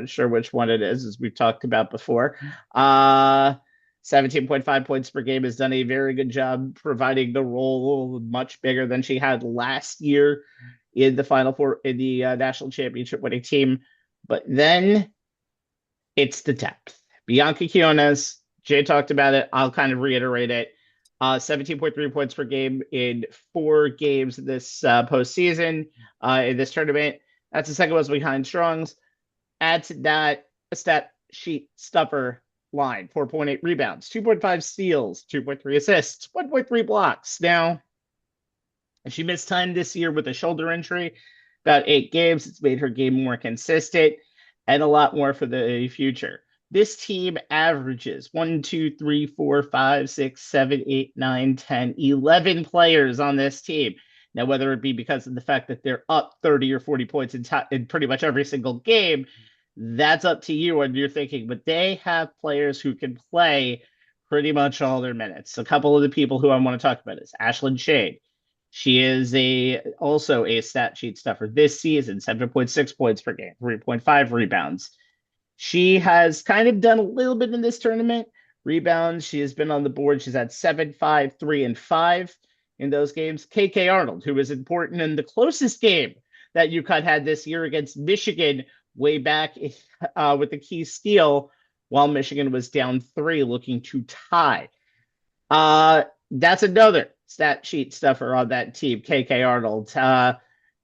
sure which one it is, as we've talked about before. 17.5 points per game, has done a very good job providing the role, much bigger than she had last year in the Final Four, in the national championship winning team. But then it's the depth. Bianca Quinones, Jay talked about it. I'll kind of reiterate it. 17.3 points per game in 4 games this postseason, in this tournament. That's the second most behind Strong's. Add to that a stat sheet stuffer line: 4.8 rebounds, 2.5 steals, 2.3 assists, 1.3 blocks. Now, she missed time this year with a shoulder injury, about 8 games. It's made her game more consistent and a lot more for the future. This team averages 1, 2, 3, 4, 5, 6, 7, 8, 9, 10, 11 players on this team. Now, whether it be because of the fact that they're up 30 or 40 points in pretty much every single game, that's up to you when you're thinking. But they have players who can play pretty much all their minutes. A couple of the people who I want to talk about is Ashlyn Shade. She is also a stat sheet stuffer this season: 7.6 points per game, 3.5 rebounds. She has kind of done a little bit in this tournament. Rebounds, she has been on the board. She's had 7, 5, 3, and 5 in those games. KK Arnold, who was important in the closest game that UConn had this year against Michigan, way back with the key steal, while Michigan was down 3, looking to tie. That's another stat sheet stuffer on that team, KK Arnold.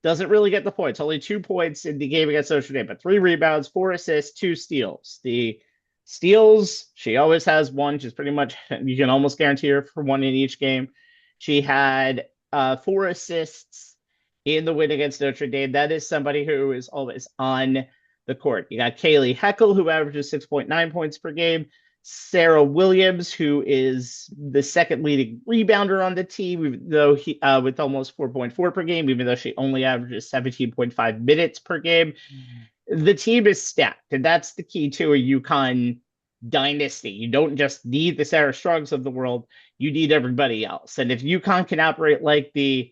Doesn't really get the points. Only 2 points in the game against Notre Dame, but 3 rebounds, 4 assists, 2 steals. The steals, she always has one. She's pretty much, you can almost guarantee her for one in each game. She had 4 assists in the win against Notre Dame. That is somebody who is always on the court. You got Kaylee Heckel, who averages 6.9 points per game. Sarah Williams, who is the second leading rebounder on the team, even though with almost 4.4 per game, even though she only averages 17.5 minutes per game. The team is stacked, and that's the key to a UConn dynasty. You don't just need the Sarah Strongs of the world, you need everybody else. And if UConn can operate like the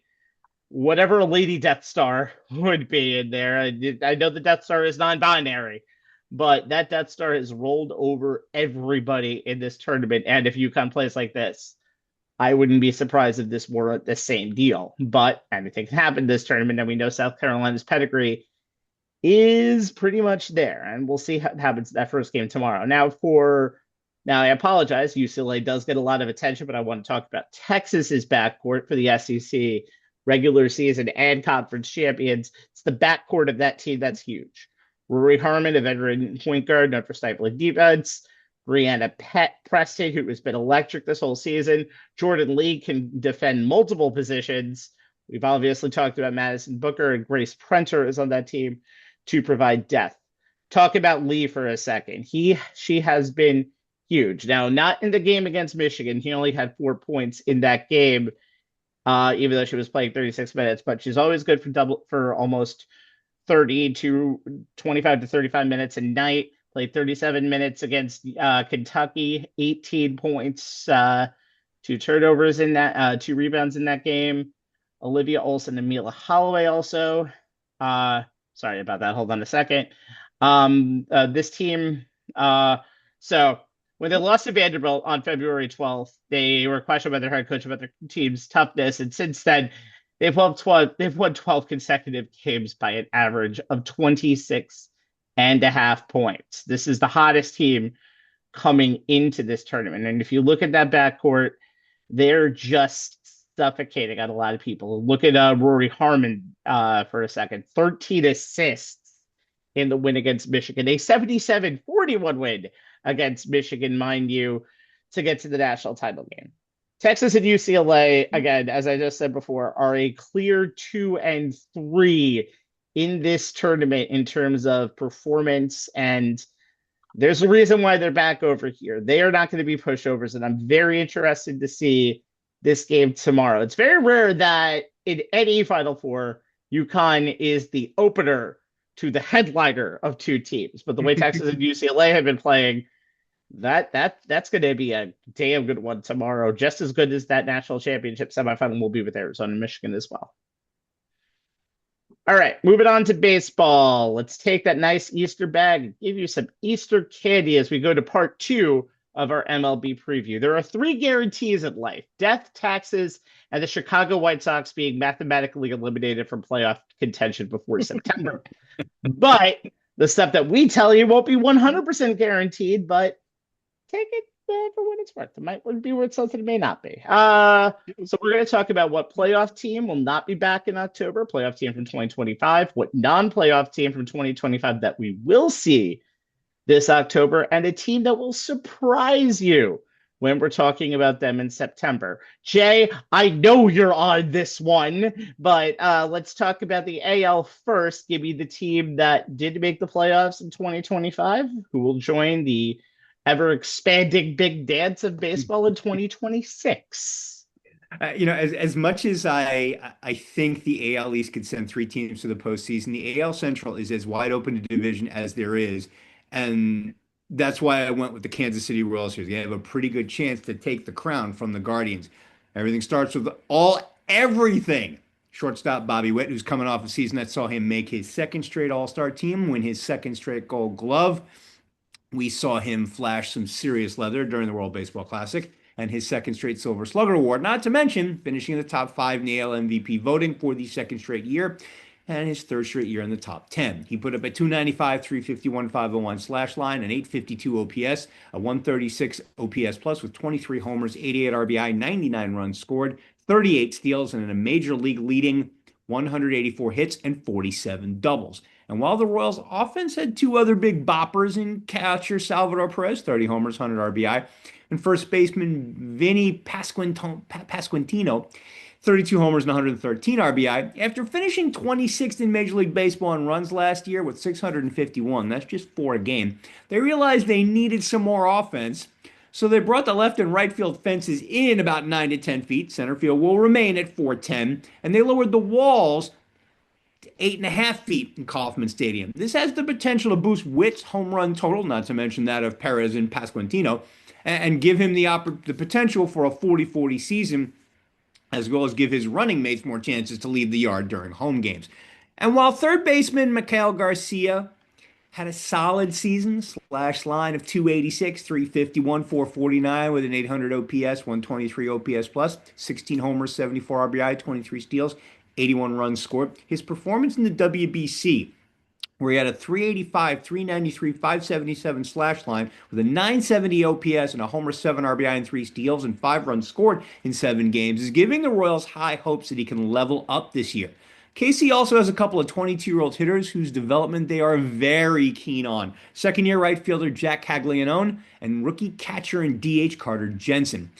whatever Lady Death Star would be in there, I know the Death Star is non-binary, but that Death Star has rolled over everybody in this tournament. And if UConn plays like this, I wouldn't be surprised if this were the same deal. But anything can happen this tournament, and we know South Carolina's pedigree is pretty much there. And we'll see what happens in that first game tomorrow. Now, I apologize, UCLA does get a lot of attention, but I want to talk about Texas's backcourt for the SEC regular season and conference champions. It's the backcourt of that team that's huge. Rory Harmon, a veteran point guard, known for stifling defense. Brianna Preston, who has been electric this whole season. Jordan Lee can defend multiple positions. We've obviously talked about Madison Booker, and Grace Prenter is on that team to provide depth. Talk about Lee for a second. She has been huge. Now, not in the game against Michigan. He only had 4 points in that game, even though she was playing 36 minutes. But she's always good for almost 30 to 25 to 35 minutes a night. Played 37 minutes against Kentucky, 18 points, 2 turnovers in that, 2 rebounds in that game. Olivia Olson and Mila Holloway also. Sorry about that. Hold on a second. This team, so when they lost to Vanderbilt on February 12th, they were questioned by their head coach about their team's toughness. And since then, they've won 12 consecutive games by an average of 26.5 points. This is the hottest team coming into this tournament. And if you look at that backcourt, they're just suffocating on a lot of people. Look at Rory Harmon for a second. 13 assists in the win against Michigan. A 77-41 win against Michigan, mind you, to get to the national title game. Texas and UCLA, again, as I just said before, are a clear 2 and 3 in this tournament in terms of performance, and there's a reason why they're back over here. They are not going to be pushovers, and I'm very interested to see this game tomorrow. It's very rare that in any Final Four, UConn is the opener to the headliner of 2 teams, but the way Texas and UCLA have been playing, That's going to be a damn good one tomorrow. Just as good as that national championship semifinal will be with Arizona and Michigan as well. All right, moving on to baseball. Let's take that nice Easter bag and give you some Easter candy as we go to part 2 of our MLB preview. There are 3 guarantees in life: death, taxes, and the Chicago White Sox being mathematically eliminated from playoff contention before September. But the stuff that we tell you won't be 100% guaranteed, but take it for what it's worth. It might be worth something, it may not be. So we're going to talk about what playoff team will not be back in October, playoff team from 2025, what non-playoff team from 2025 that we will see this October, and a team that will surprise you when we're talking about them in September. Jay, I know you're on this one, but let's talk about the AL first. Give me the team that did make the playoffs in 2025, who will join the ever-expanding big dance of baseball in 2026. As much as I think the AL East could send 3 teams to the postseason, the AL Central is as wide open a division as there is, and that's why I went with the Kansas City Royals here. They have a pretty good chance to take the crown from the Guardians. Everything starts with everything. Shortstop Bobby Witt, who's coming off a season that saw him make his 2nd straight All-Star team, win his 2nd straight Gold Glove. We saw him flash some serious leather during the World Baseball Classic and his 2nd straight Silver Slugger Award, not to mention finishing in the top 5 in the AL MVP voting for the 2nd straight year and his 3rd straight year in the top 10. He put up a 295, 351, 501 slash line, an 852 OPS, a 136 OPS plus with 23 homers, 88 RBI, 99 runs scored, 38 steals, and a major league leading 184 hits and 47 doubles. And while the Royals offense had 2 other big boppers in catcher Salvador Perez, 30 homers, 100 RBI, and first baseman Vinny Pasquantino, 32 homers and 113 RBI. After finishing 26th in Major League Baseball in runs last year with 651, that's just 4 a game, they realized they needed some more offense. So they brought the left and right field fences in about 9 to 10 feet. Center field will remain at 410. And they lowered the walls to 8.5 feet in Kauffman Stadium. This has the potential to boost Witt's home run total, not to mention that of Perez and Pasquantino, and give him the potential for a 40-40 season, as well as give his running mates more chances to leave the yard during home games. And while third baseman Mikhail Garcia had a solid season, slash line of 286, 351, 449 with an 800 OPS, 123 OPS plus, 16 homers, 74 RBI, 23 steals, 81 runs scored. His performance in the WBC, where he had a 385, 393, 577 slash line with a 970 OPS and a homer, 7 RBI, and 3 steals, and 5 runs scored in 7 games, is giving the Royals high hopes that he can level up this year. KC also has a couple of 22-year-old hitters whose development they are very keen on. Second-year right fielder Jack Caglianone and rookie catcher and DH Carter Jensen.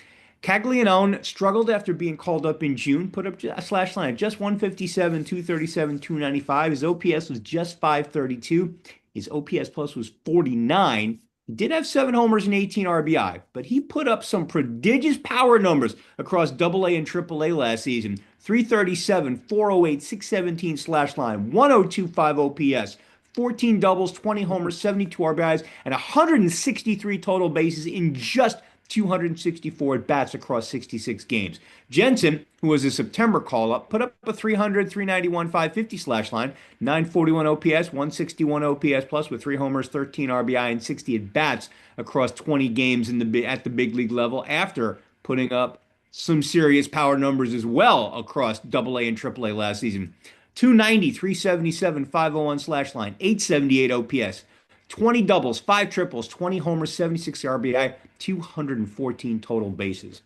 Caglianone struggled after being called up in June, put up a slash line of just 157, 237, 295. His OPS was just 532. His OPS plus was 49. He did have 7 homers and 18 RBI, but he put up some prodigious power numbers across AA and AAA last season. 337, 408, 617 slash line, 1025 OPS, 14 doubles, 20 homers, 72 RBIs, and 163 total bases in just 264 at-bats across 66 games. Jensen, who was a September call-up, put up a 300, 391, 550 slash line, 941 OPS, 161 OPS plus with 3 homers, 13 RBI, and 60 at-bats across 20 games at the big league level after putting up some serious power numbers as well across AA and AAA last season. 290, 377, 501 slash line, 878 OPS, 20 doubles, 5 triples, 20 homers, 76 RBI, 214 total bases.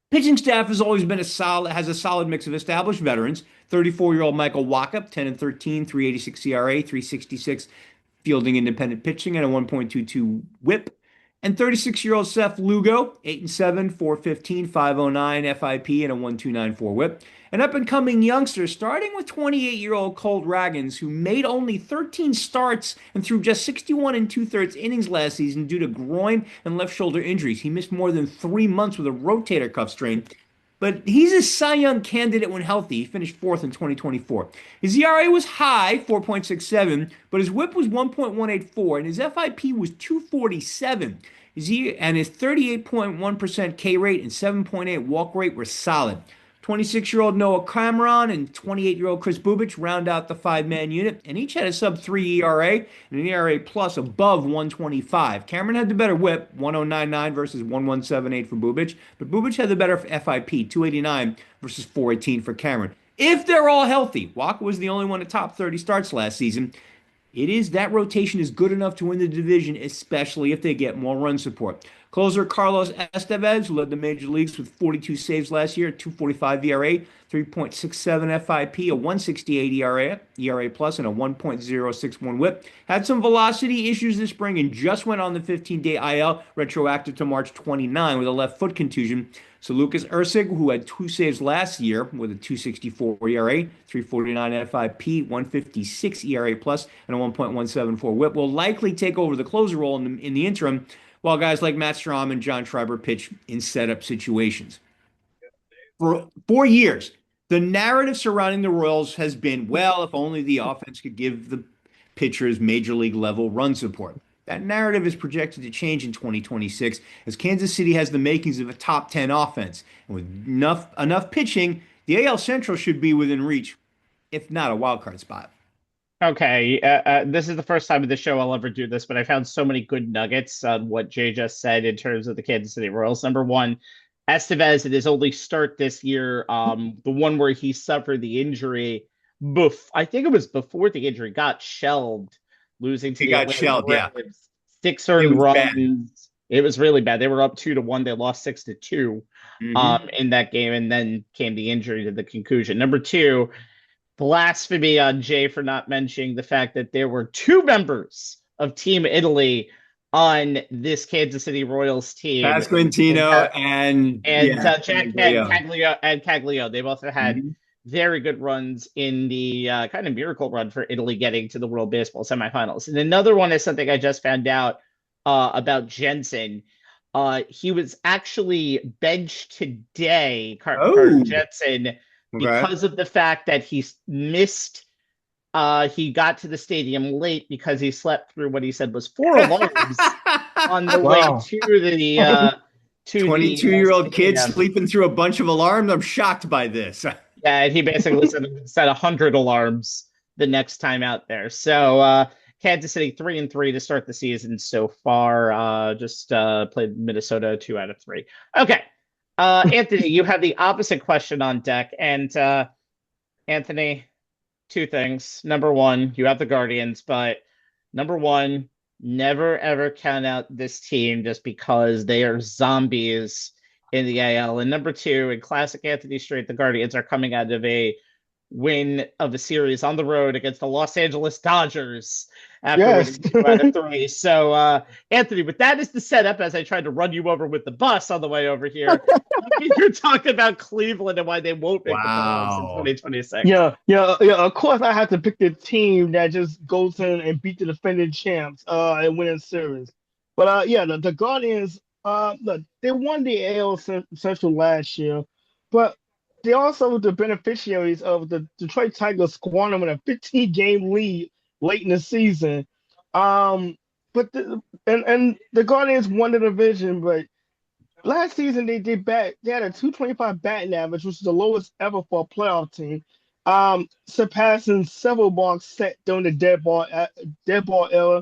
Pitching staff has always been has a solid mix of established veterans. 34-year-old Michael Walkup, 10 and 13, 386 ERA, 366 fielding independent pitching, and a 1.22 WHIP. And 36-year-old Seth Lugo, 8 and 7, 415, 509 FIP, and a 1.294 WHIP. An up-and-coming youngster, starting with 28-year-old Colt Raggins, who made only 13 starts and threw just 61 and 2/3 innings last season due to groin and left shoulder injuries. He missed more than 3 months with a rotator cuff strain. But he's a Cy Young candidate when healthy. He finished 4th in 2024. His ERA was high, 4.67, but his WHIP was 1.184, and his FIP was 247. His 38.1% K rate and 7.8 walk rate were solid. 26-year-old Noah Cameron and 28-year-old Chris Bubich round out the five-man unit, and each had a sub-3 ERA and an ERA plus above 125. Cameron had the better whip, 109.9 versus 1178 for Bubich, but Bubich had the better FIP, 289 versus 418 for Cameron. If they're all healthy, Walker was the only one at top 30 starts last season. That rotation is good enough to win the division, especially if they get more run support. Closer Carlos Estevez, who led the major leagues with 42 saves last year, 245 ERA, 3.67 FIP, a 168 ERA plus, and a 1.061 whip. Had some velocity issues this spring and just went on the 15-day IL, retroactive to March 29 with a left foot contusion. So Lucas Ursig, who had 2 saves last year with a 264 ERA, 349 FIP, 156 ERA plus, and a 1.174 whip, will likely take over the closer role in the interim, while guys like Matt Strom and John Schreiber pitch in setup situations. For 4 years, the narrative surrounding the Royals has been, well, if only the offense could give the pitchers major league level run support. That narrative is projected to change in 2026 as Kansas City has the makings of a top 10 offense. And with enough pitching, the AL Central should be within reach, if not a wild card spot. Okay, this is the first time of the show I'll ever do this, but I found so many good nuggets on what Jay just said in terms of the Kansas City Royals. Number one, Estevez, in his only start this year, the one where he suffered the injury, I think it was before the injury, got shelled, losing to He the got Atlanta shelled, yeah. Braves. 6 It earned was bad. runs. It was really bad. They were up 2-1. They lost 6-2 in that game, and then came the injury to the concussion. Number two, blasphemy on Jay for not mentioning the fact that there were 2 members of Team Italy on this Kansas City Royals team. Pasquantino and Jack and Caglio. They both had very good runs in the kind of miracle run for Italy getting to the World Baseball semifinals. And another one is something I just found out about Jensen. He was actually benched today, Carter Jensen, because of the fact that he missed. He got to the stadium late because he slept through what he said was 4 alarms on the way to the 22-year-old kid sleeping through a bunch of alarms. I'm shocked by this. Yeah, and he basically set 100 alarms the next time out there. So Kansas City 3-3 to start the season so far. Just played Minnesota 2 out of 3. Okay. Anthony, you have the opposite question on deck. And Anthony, 2 things. Number one, you have the Guardians, but number one, never ever count out this team just because they are zombies in the AL. And number two, in classic Anthony Strait, the Guardians are coming out of a win of a series on the road against the Los Angeles Dodgers after winning 2 out of 3. So, Anthony, with that as the setup, as I tried to run you over with the bus on the way over here, you're talking about Cleveland and why they won't make the playoffs in 2026. Yeah. Of course, I have to pick the team that just goes in and beat the defending champs and win a series. But the Guardians, look, they won the AL Central last year, but they also the beneficiaries of the Detroit Tigers squandering a 15-game lead late in the season. But the Guardians won the division, but last season they had a 225 batting average, which is the lowest ever for a playoff team, surpassing several marks set during the dead ball era.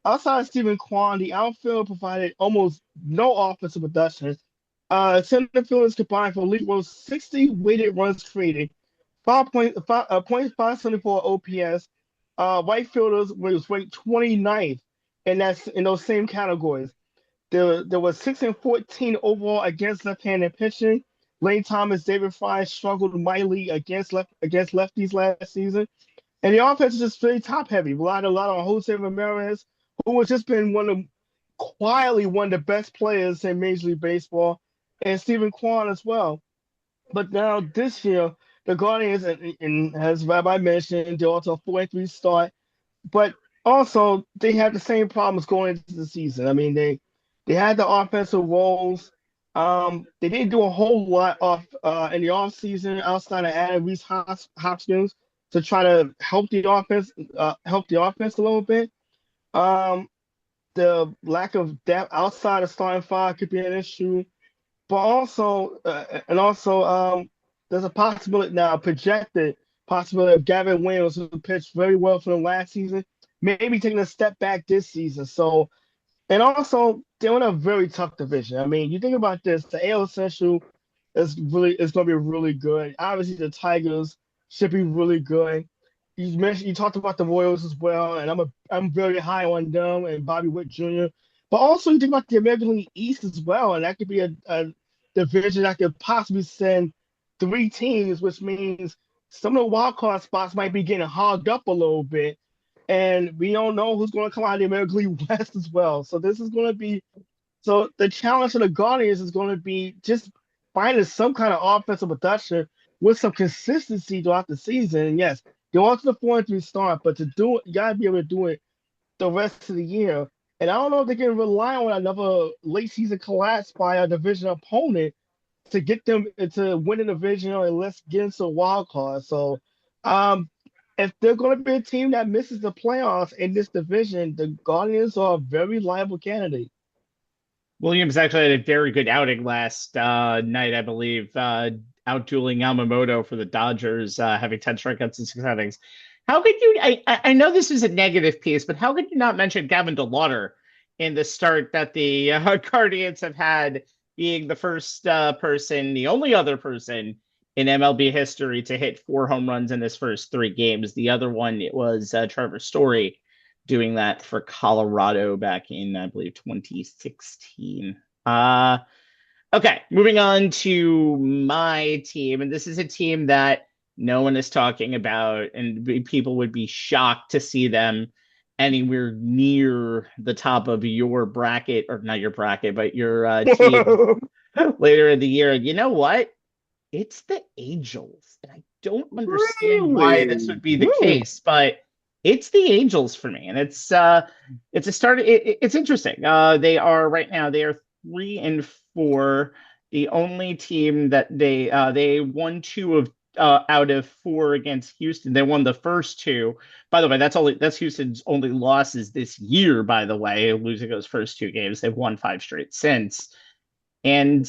Outside of Stephen Kwan, the outfield provided almost no offensive production. Center fielders combined for league world 60 weighted runs created, 5.74 OPS. Right fielders was ranked 29th, and that's in those same categories. There was 6-14 overall against left-handed pitching. Lane Thomas, David Fry struggled mightily against lefties last season, and the offense is just very top-heavy. Relied a lot on Jose Ramirez, who has just been quietly one of the best players in Major League Baseball, and Stephen Kwan as well. But now this year, the Guardians, and as Rabbi mentioned, they're also a 4-3 start, but also they have the same problems going into the season. I mean, they had the offensive roles. They didn't do a whole lot in the offseason outside of adding Reese Hopkins to try to help the offense a little bit. The the lack of depth outside of starting five could be an issue. But also, there's a possibility now, projected possibility of Gavin Williams, who pitched very well for them last season, maybe taking a step back this season. So, and also they're in a very tough division. I mean, you think about this, the AL Central is going to be really good. Obviously, the Tigers should be really good. You talked about the Royals as well, and I'm very high on them and Bobby Witt Jr. But also you think about the American League East as well, and that could be a division that could possibly send three teams, which means some of the wild card spots might be getting hogged up a little bit. And we don't know who's going to come out of the American League West as well. So this is going to be so the challenge for the Guardians is going to be just finding some kind of offensive production with some consistency throughout the season. And yes, they want to the 4-3 start, but to do it, you gotta be able to do it the rest of the year. And I don't know if they can rely on another late season collapse by a division opponent to get them to win a division or let's get into a wild card. So if they're going to be a team that misses the playoffs in this division, the Guardians are a very liable candidate. Williams actually had a very good outing last night, I believe, outdueling Yamamoto for the Dodgers, having 10 strikeouts in 6 innings. How could you? I know this is a negative piece, but how could you not mention Gavin DeLauder in the start that the Guardians have had, being the first person, the only other person in MLB history to hit 4 home runs in his first 3 games. The other one, it was Trevor Story doing that for Colorado back in, I believe, 2016. Okay, moving on to my team. And this is a team that no one is talking about, and people would be shocked to see them anywhere near the top of your bracket, or not your bracket, but your team later in the year. And you know what? It's the Angels. And I don't understand why this would be the case, but it's the Angels for me. And it's a start. It's interesting. They are right now, they are 3-4. The only team that they won 2 of out of 4 against Houston. They won the first 2. By the way, that's Houston's only losses this year, by the way, losing those first 2 games. They've won 5 straight since. And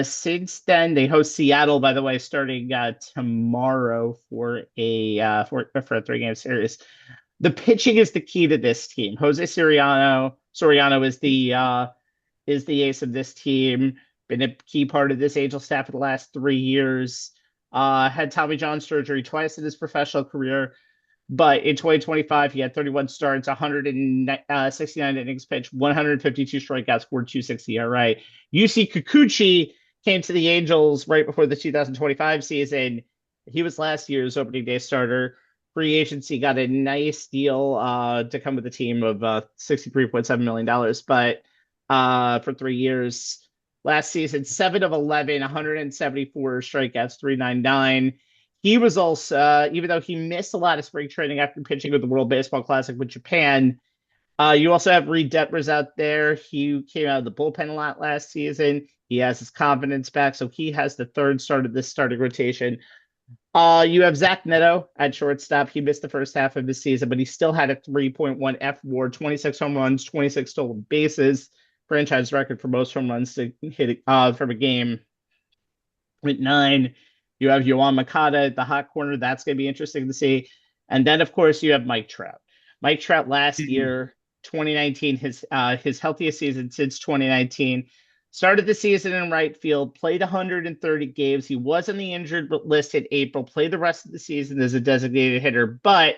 since then, they host Seattle, by the way, starting tomorrow for a 3-game series. The pitching is the key to this team. Jose Soriano is the ace of this team. Been a key part of this Angel staff for the last 3 years. Had Tommy John surgery twice in his professional career. But in 2025, he had 31 starts, 169 innings pitched, 152 strikeouts, 4.26 ERA. UC Kikuchi came to the Angels right before the 2025 season. He was last year's opening day starter. Free agency, got a nice deal to come with a team of $63.7 million, but for 3 years. Last season, 7 of 11, 174 strikeouts, 3.99. He was also, even though he missed a lot of spring training after pitching with the World Baseball Classic with Japan, you also have Reed Detmers out there. He came out of the bullpen a lot last season. He has his confidence back, so he has the 3rd start of this starting rotation. You have Zach Neto at shortstop. He missed the first half of the season, but he still had a 3.1 F-WAR, 26 home runs, 26 stolen bases, franchise record for most home runs to hit from a game with 9. You have Yoan Makata at the hot corner. That's going to be interesting to see. And then, of course, you have Mike Trout. Mike Trout last year, 2019, his healthiest season since 2019. Started the season in right field, played 130 games. He was on the injured list in April, played the rest of the season as a designated hitter, but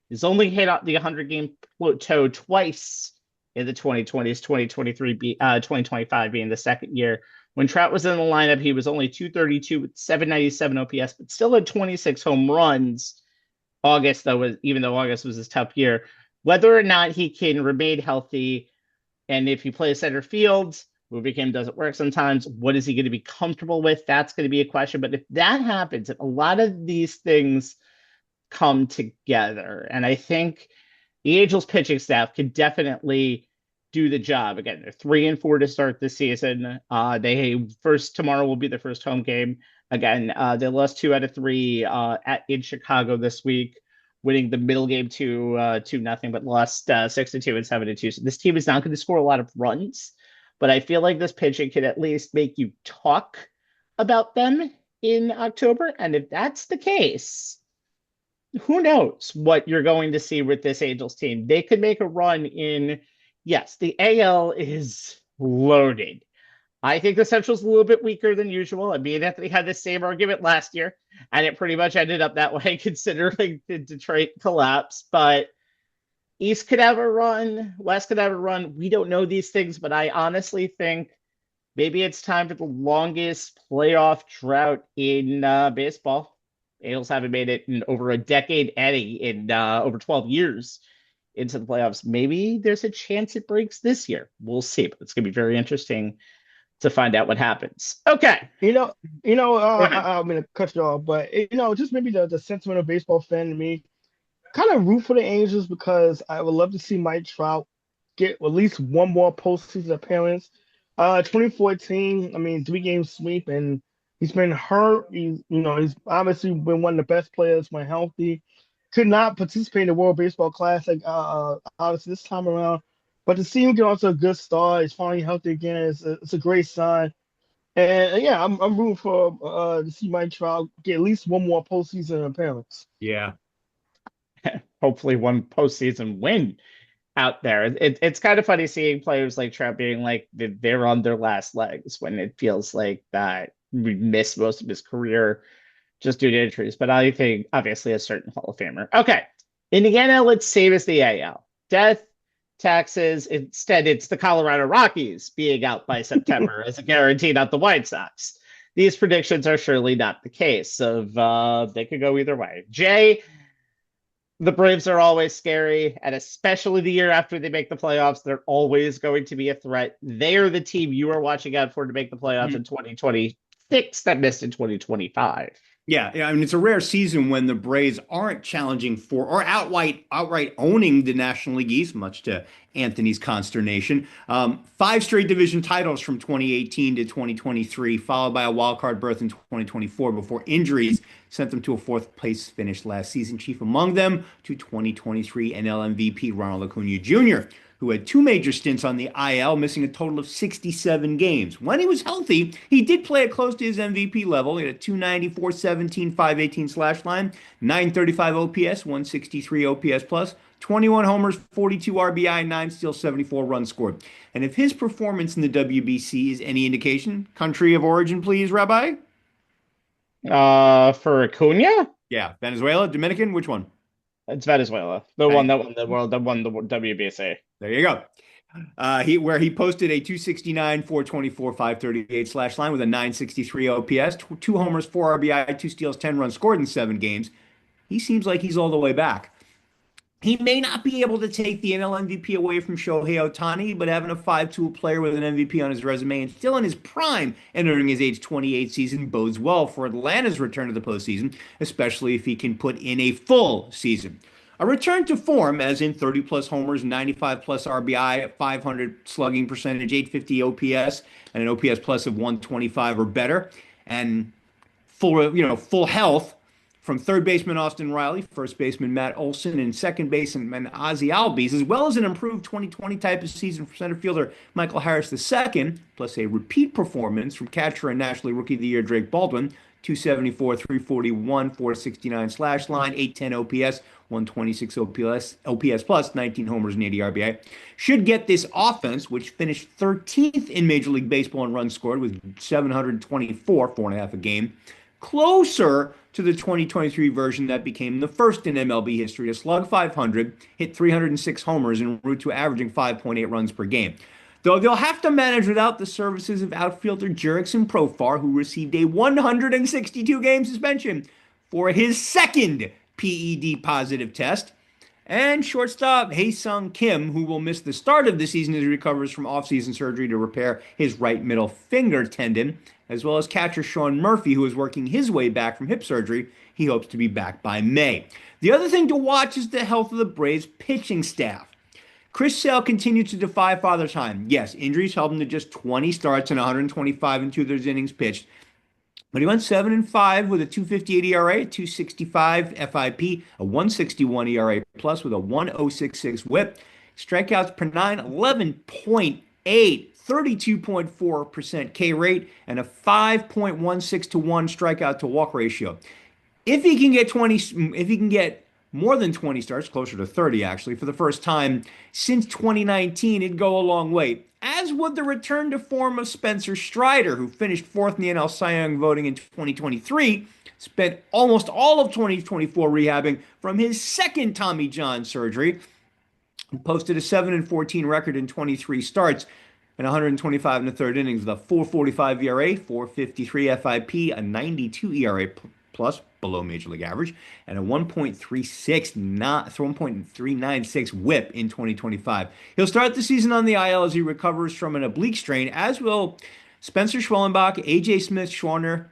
he's only hit the 100-game plateau twice in the 2020s, 2025 being the second year. When Trout was in the lineup, he was only 232 with 797 OPS, but still had 26 home runs. Even though August was his tough year. Whether or not he can remain healthy, and if he plays center field, movie game doesn't work sometimes, what is he going to be comfortable with? That's going to be a question. But if that happens, if a lot of these things come together, and I think the Angels pitching staff can definitely do the job. Again, they're 3-4 to start the season. Tomorrow will be their first home game. Again, they lost 2 out of 3 in Chicago this week. winning the middle game 2-0, but lost 6-2 and 7-2. So this team is not going to score a lot of runs, but I feel like this pitching can at least make you talk about them in October. And if that's the case, who knows what you're going to see with this Angels team? They could make a run in, yes, the AL is loaded. I think the Central's a little bit weaker than usual. I mean, Anthony had the same argument last year, and it pretty much ended up that way considering the Detroit collapse. But East could have a run, West could have a run. We don't know these things, but I honestly think maybe it's time for the longest playoff drought in baseball. Angels haven't made it in over a decade, Eddie, in over 12 years into the playoffs. Maybe there's a chance it breaks this year. We'll see, but it's going to be very interesting to find out what happens. Okay. I'm going to cut you off, but, just maybe the sentiment of baseball fan to me, kind of root for the Angels because I would love to see Mike Trout get at least one more postseason appearance. 2014, I mean, 3-game sweep, and he's been hurt. He's obviously been one of the best players when healthy. Could not participate in the World Baseball Classic, obviously this time around. But to see him get off to a good start, he's finally healthy again. It's a great sign. And yeah, I'm rooting for to see Mike Trout get at least one more postseason appearance. Yeah. Hopefully one postseason win out there. It's kind of funny seeing players like Trout being like they're on their last legs when it feels like that we missed most of his career just due to injuries. But I think obviously a certain Hall of Famer. Okay. Indiana, let's save us the AL. Death, taxes. Instead, it's the Colorado Rockies being out by September as a guarantee, not the White Sox. These predictions are surely not the case of they could go either way. Jay, the Braves are always scary, and especially the year after they make the playoffs, they're always going to be a threat. They are the team you are watching out for to make the playoffs in 2026 that missed in 2025. Yeah, I mean, it's a rare season when the Braves aren't challenging for or outright owning the National League East, much to Anthony's consternation. 5 straight division titles from 2018 to 2023, followed by a wild card berth in 2024 before injuries sent them to a 4th place finish last season. Chief among them to 2023 NL MVP Ronald Acuna Jr., who had 2 major stints on the IL, missing a total of 67 games. When he was healthy, he did play it close to his MVP level. He had a 290, 417, 518 slash line, 935 OPS, 163 OPS plus, 21 homers, 42 RBI, 9 steals, 74 runs scored. And if his performance in the WBC is any indication, country of origin, please, Rabbi? For Acuna? Yeah, Venezuela, Dominican, which one? It's Venezuela, the one that won the world, that won the WBC. There you go. He posted a 269, 424, 538 slash line with a 963 OPS, 2 homers, 4 RBI, 2 steals, 10 runs scored in 7 games. He seems like he's all the way back. He may not be able to take the NL MVP away from Shohei Ohtani, but having a 5-tool player with an MVP on his resume and still in his prime entering his age 28 season bodes well for Atlanta's return to the postseason, especially if he can put in a full season. A return to form, as in 30-plus homers, 95-plus RBI, 500 slugging percentage, 850 OPS, and an OPS plus of 125 or better, and full health from third baseman Austin Riley, first baseman Matt Olson, and second baseman Ozzie Albies, as well as an improved 2020 type of season for center fielder Michael Harris II, plus a repeat performance from catcher and National League Rookie of the Year Drake Baldwin, 274, 341, 469 slash line, 810 OPS, 126 OPS plus, 19 homers and 80 RBI. Should get this offense, which finished 13th in Major League Baseball in runs scored with 724, 4.5 a game, closer to the 2023 version that became the first in MLB history to slug 500, hit 306 homers, en route to averaging 5.8 runs per game. Though they'll have to manage without the services of outfielder Jurickson Profar, who received a 162-game suspension for his second PED positive test, and shortstop Hae-Sung Kim, who will miss the start of the season as he recovers from offseason surgery to repair his right middle finger tendon, as well as catcher Sean Murphy, who is working his way back from hip surgery. He hopes to be back by May. The other thing to watch is the health of the Braves' pitching staff. Chris Sale continued to defy Father Time. Yes, injuries held him to just 20 starts and 125 and 2/3 innings pitched. But he went 7-5 with a 2.58 ERA, a 2.65 FIP, a 1.61 ERA plus with a 1.066 WHIP. Strikeouts per nine, 11.8, 32.4% K rate, and a 5.16 to 1 strikeout to walk ratio. If he can get more than 20 starts, closer to 30 actually, for the first time since 2019, it'd go a long way. As would the return to form of Spencer Strider, who finished fourth in the NL Cy Young voting in 2023, spent almost all of 2024 rehabbing from his second Tommy John surgery, and posted a 7-14 record in 23 starts and 125 in the third innings with a 4.45 ERA, 4.53 FIP, a 92 ERA plus, below major league average, and a 1.396 WHIP in 2025. He'll start the season on the IL as he recovers from an oblique strain, as will Spencer Schwellenbach, AJ Smith, Schwarber,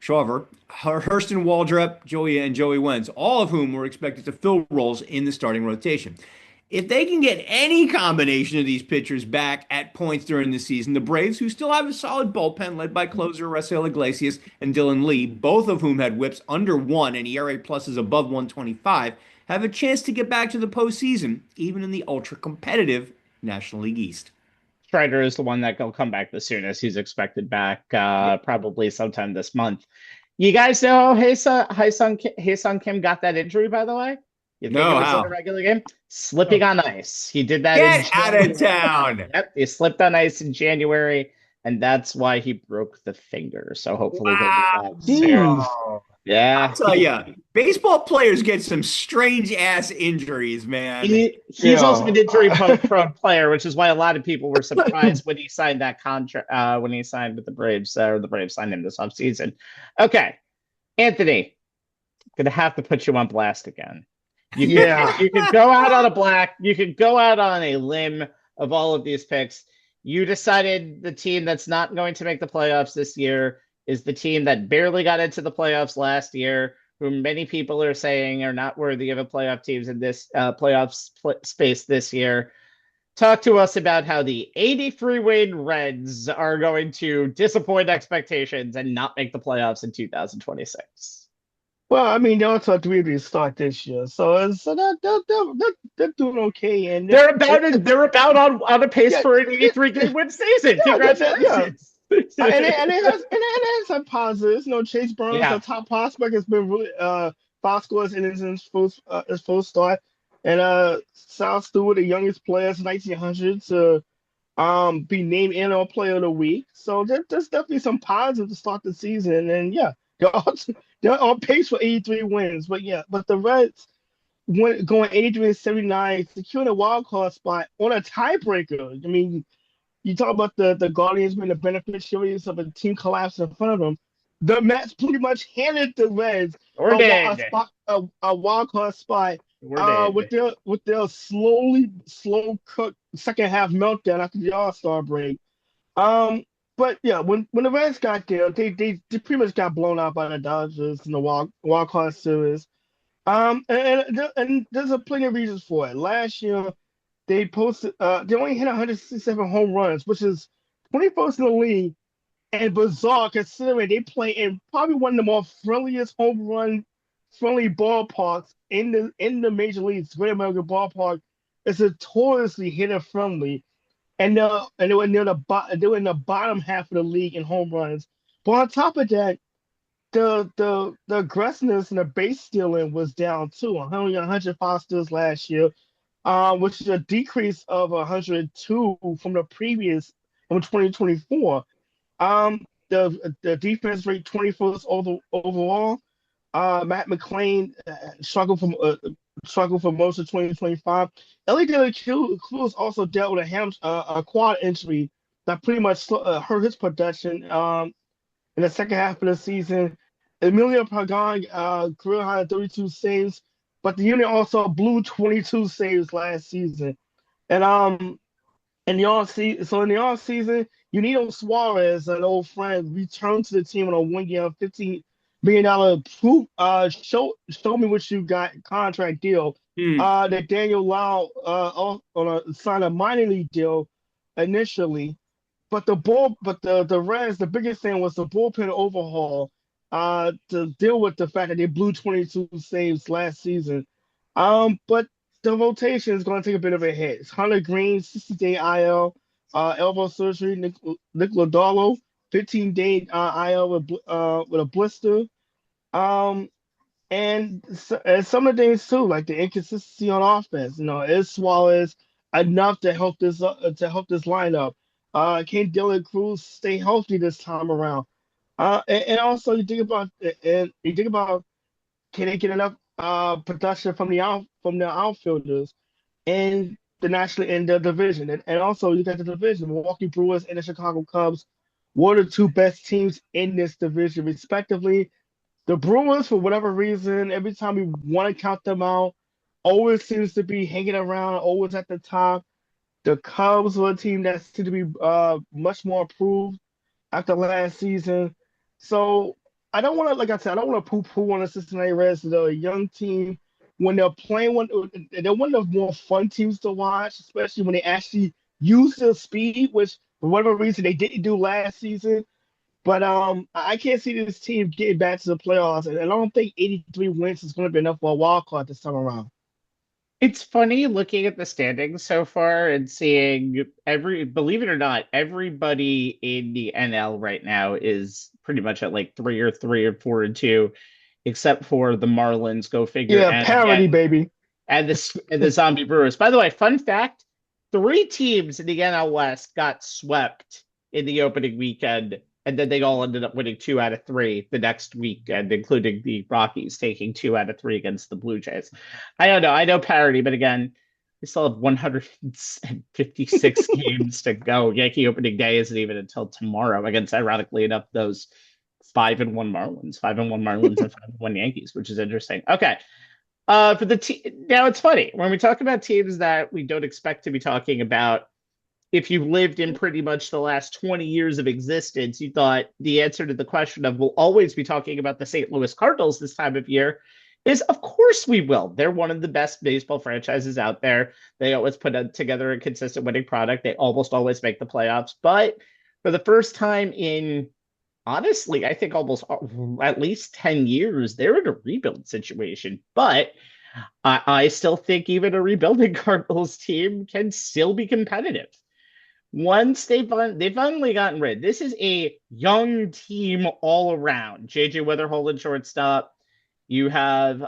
Hurston Waldrep, Joey Wentz, all of whom were expected to fill roles in the starting rotation. If they can get any combination of these pitchers back at points during the season, the Braves, who still have a solid bullpen led by closer Raisel Iglesias and Dylan Lee, both of whom had whips under 1 and ERA pluses above 125, have a chance to get back to the postseason, even in the ultra-competitive National League East. Strider is the one that will come back the soonest. He's expected back probably sometime this month. You guys know Hae-Sung Kim got that injury, by the way? You think No, it was how? in a regular game? Slipping on ice. He did that Get in out of town. Yep, he slipped on ice in January, and that's why he broke the finger. So hopefully he'll be back soon. Wow. Yeah. I'll tell you, baseball players get some strange ass injuries, man. He's also an injury-prone player, which is why a lot of people were surprised when he signed that contract, when he signed with the Braves, or the Braves signed him this offseason. Okay, Anthony, gonna have to put you on blast again. You can go out on you could go out on a limb of all of these picks. You decided the team that's not going to make the playoffs this year is the team that barely got into the playoffs last year, who many people are saying are not worthy of a playoff teams in this space this year. Talk to us about how the 83-win Reds are going to disappoint expectations and not make the playoffs in 2026. Well, I mean, they also have to really start this year, so they're doing okay, and they're about on a pace for an 83-game win season. Congratulations! And it has some positives. You know, Chase Burns, the top prospect, has been really 5 scores in his full start, and Sal Stewart, the youngest player since 1900 to be named NL Player of the Week. So there's definitely some positives to start the season, and yeah. They're on pace for 83 wins, but the Reds going 83-79, securing a wild card spot on a tiebreaker. I mean, you talk about the Guardians being the beneficiaries of a team collapse in front of them. The Mets pretty much handed the Reds a wild card spot with their slow cooked second half meltdown after the All-Star break. But yeah, when the Reds got there, they pretty much got blown out by the Dodgers in the wild card series. And there's plenty of reasons for it. Last year, they only hit 167 home runs, which is 21st in the league, and bizarre considering they play in probably one of the more friendliest home run friendly ballparks in the major leagues. Great American Ballpark is notoriously hitter friendly. And they were in the bottom half of the league in home runs. But on top of that, the aggressiveness and the base stealing was down too. 105 steals last year, which is a decrease of 102 from the previous from 2024. The defense rate 21st overall. Matt McClain struggled for most of 2025. Ellie De La Cruz also dealt with a quad injury that pretty much hurt his production in the second half of the season. Emilio Pagan career high 32 saves, but the unit also blew 22 saves last season. And in the off season, Yunito Suarez, an old friend, returned to the team on a 1-year, $15 million proof. Show me what you got contract deal. That Daniel Lau signed a minor league deal initially, but the Reds, the biggest thing was the bullpen overhaul, to deal with the fact that they blew 22 saves last season. But the rotation is going to take a bit of a hit. It's Hunter Green, 60-day IL, elbow surgery. Nick Lodolo, 15-day IL with a blister. Um, and some of the things too, like the inconsistency on offense, it swallows enough to help this lineup. Can Dylan Cruz stay healthy this time around? And also you think about can they get enough production from the outfielders in the division, and also you got the division. Milwaukee Brewers and the Chicago Cubs were the two best teams in this division, respectively. The Bruins, for whatever reason, every time we want to count them out, always seems to be hanging around, always at the top. The Cubs were a team that seemed to be much more improved after last season. So I don't want to, like I said, I don't want to poo-poo on the Cincinnati Reds. They're a young team. When they're playing, they're one of the more fun teams to watch, especially when they actually use their speed, which for whatever reason they didn't do last season. But I can't see this team getting back to the playoffs, and I don't think 83 wins is going to be enough for a wild card this time around. It's funny looking at the standings so far and seeing believe it or not, everybody in the NL right now is pretty much at like 3 or 4 and 2, except for the Marlins. Go figure. Yeah, parity, baby. And the Zombie Brewers. By the way, fun fact: 3 teams in the NL West got swept in the opening weekend, and then they all ended up winning 2 out of 3 the next weekend, including the Rockies taking 2 out of 3 against the Blue Jays. I don't know. I know parity, but again, we still have 156 games to go. Yankee opening day isn't even until tomorrow against, ironically enough, those 5-1 Marlins, 5-1 Marlins, and 5-1 Yankees, which is interesting. Okay. For the now it's funny when we talk about teams that we don't expect to be talking about. If you lived in pretty much the last 20 years of existence, you thought the answer to the question of we'll always be talking about the St. Louis Cardinals this time of year is of course we will. They're one of the best baseball franchises out there. They always together a consistent winning product. They almost always make the playoffs. But for the first time in, honestly, I think almost at least 10 years, they're in a rebuild situation. But I still think even a rebuilding Cardinals team can still be competitive. Once they've finally gotten rid. This is a young team all around. JJ Weatherhold in shortstop. You have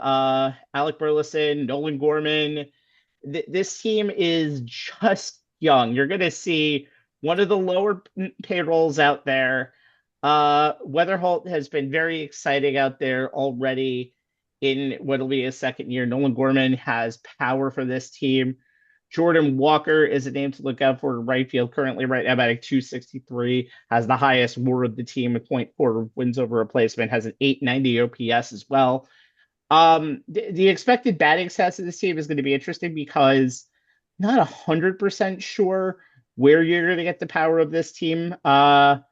Alec Burleson, Nolan Gorman. This team is just young. You're going to see one of the lower payrolls out there. Weatherholt has been very exciting out there already in what'll be his second year. Nolan Gorman has power for this team. Jordan Walker is a name to look out for in right field, currently right now batting 263, has the highest WAR of the team at 0.4 wins over replacement, has an 890 OPS as well. The expected batting stats of this team is going to be interesting because not 100% sure where you're going to get the power of this team. By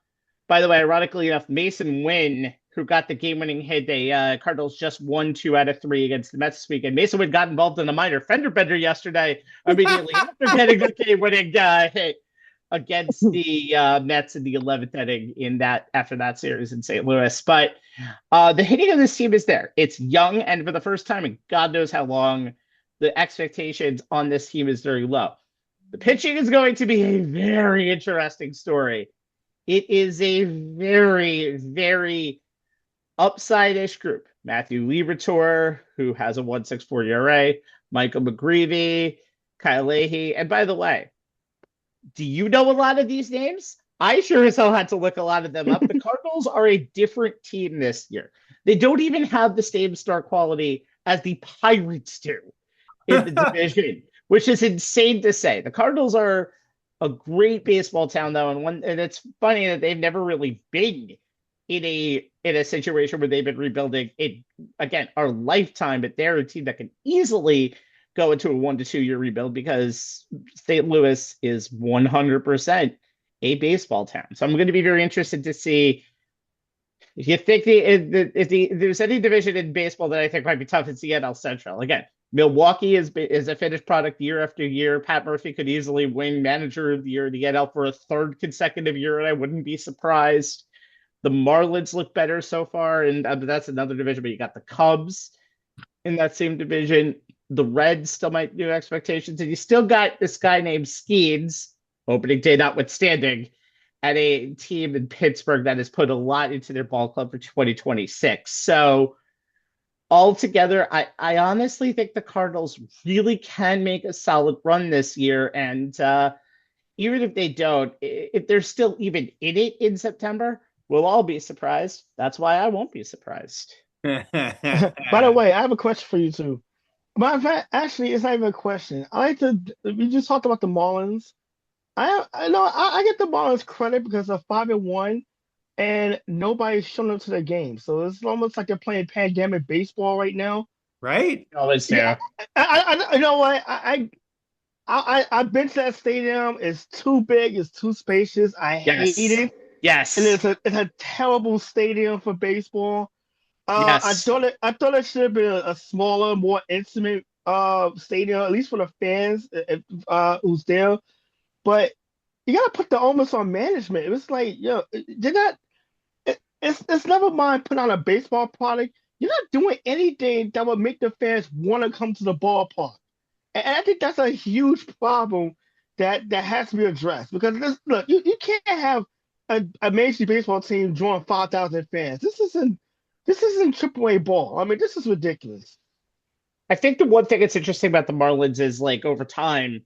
the way, ironically enough, Mason Wynn, who got the game-winning hit, the Cardinals just won 2 out of 3 against the Mets this weekend. Mason Wynn got involved in a minor fender bender yesterday, immediately after getting the game-winning hit against the Mets in the 11th inning after that series in St. Louis. But the hitting of this team is there. It's young, and for the first time in God knows how long, the expectations on this team is very low. The pitching is going to be a very interesting story. It is a very, very upside-ish group. Matthew Liberatore, who has a 1.64 ERA, Michael McGreevy, Kyle Leahy. And by the way, do you know a lot of these names? I sure as hell had to look a lot of them up. The Cardinals are a different team this year. They don't even have the same star quality as the Pirates do in the division, which is insane to say. The Cardinals are a great baseball town, though, and it's funny that they've never really been in a situation where they've been rebuilding in, again, our lifetime, but they're a team that can easily go into a 1 to 2 year rebuild because St. Louis is 100% a baseball town. So I'm going to be very interested to see if you think if there's any division in baseball that I think might be tough, it's the NL Central. Again, Milwaukee is a finished product year after year. Pat Murphy could easily win Manager of the Year in the NL for a third consecutive year, and I wouldn't be surprised. The Marlins look better so far, and that's another division. But you got the Cubs in that same division. The Reds still might do expectations, and you still got this guy named Skeens, opening day notwithstanding, at a team in Pittsburgh that has put a lot into their ball club for 2026. So altogether, I honestly think the Cardinals really can make a solid run this year. And even if they don't, if they're still even in it in September, we'll all be surprised. That's why I won't be surprised. By the way, I have a question for you too. Matter of fact, actually, it's not even a question. I like to. We just talked about the Marlins. I know I get the Marlins credit because they're 5-1, and nobody's showing up to the game. So it's almost like they're playing pandemic baseball right now. Right? Always Yeah, there. you know what? I've been to that stadium. It's too big. It's too spacious. I hate Yes. it, and Yes. it's a terrible stadium for baseball. Yes. I thought it should have been a smaller, more intimate stadium, at least for the fans who's there. But you gotta put the onus on management. It was like, yo, they're not. It's never mind putting on a baseball product. You're not doing anything that would make the fans want to come to the ballpark. And I think that's a huge problem that has to be addressed because look, you can't have a Major League Baseball team drawing 5,000 fans. This isn't AAA ball. I mean, this is ridiculous. I think the one thing that's interesting about the Marlins is like over time,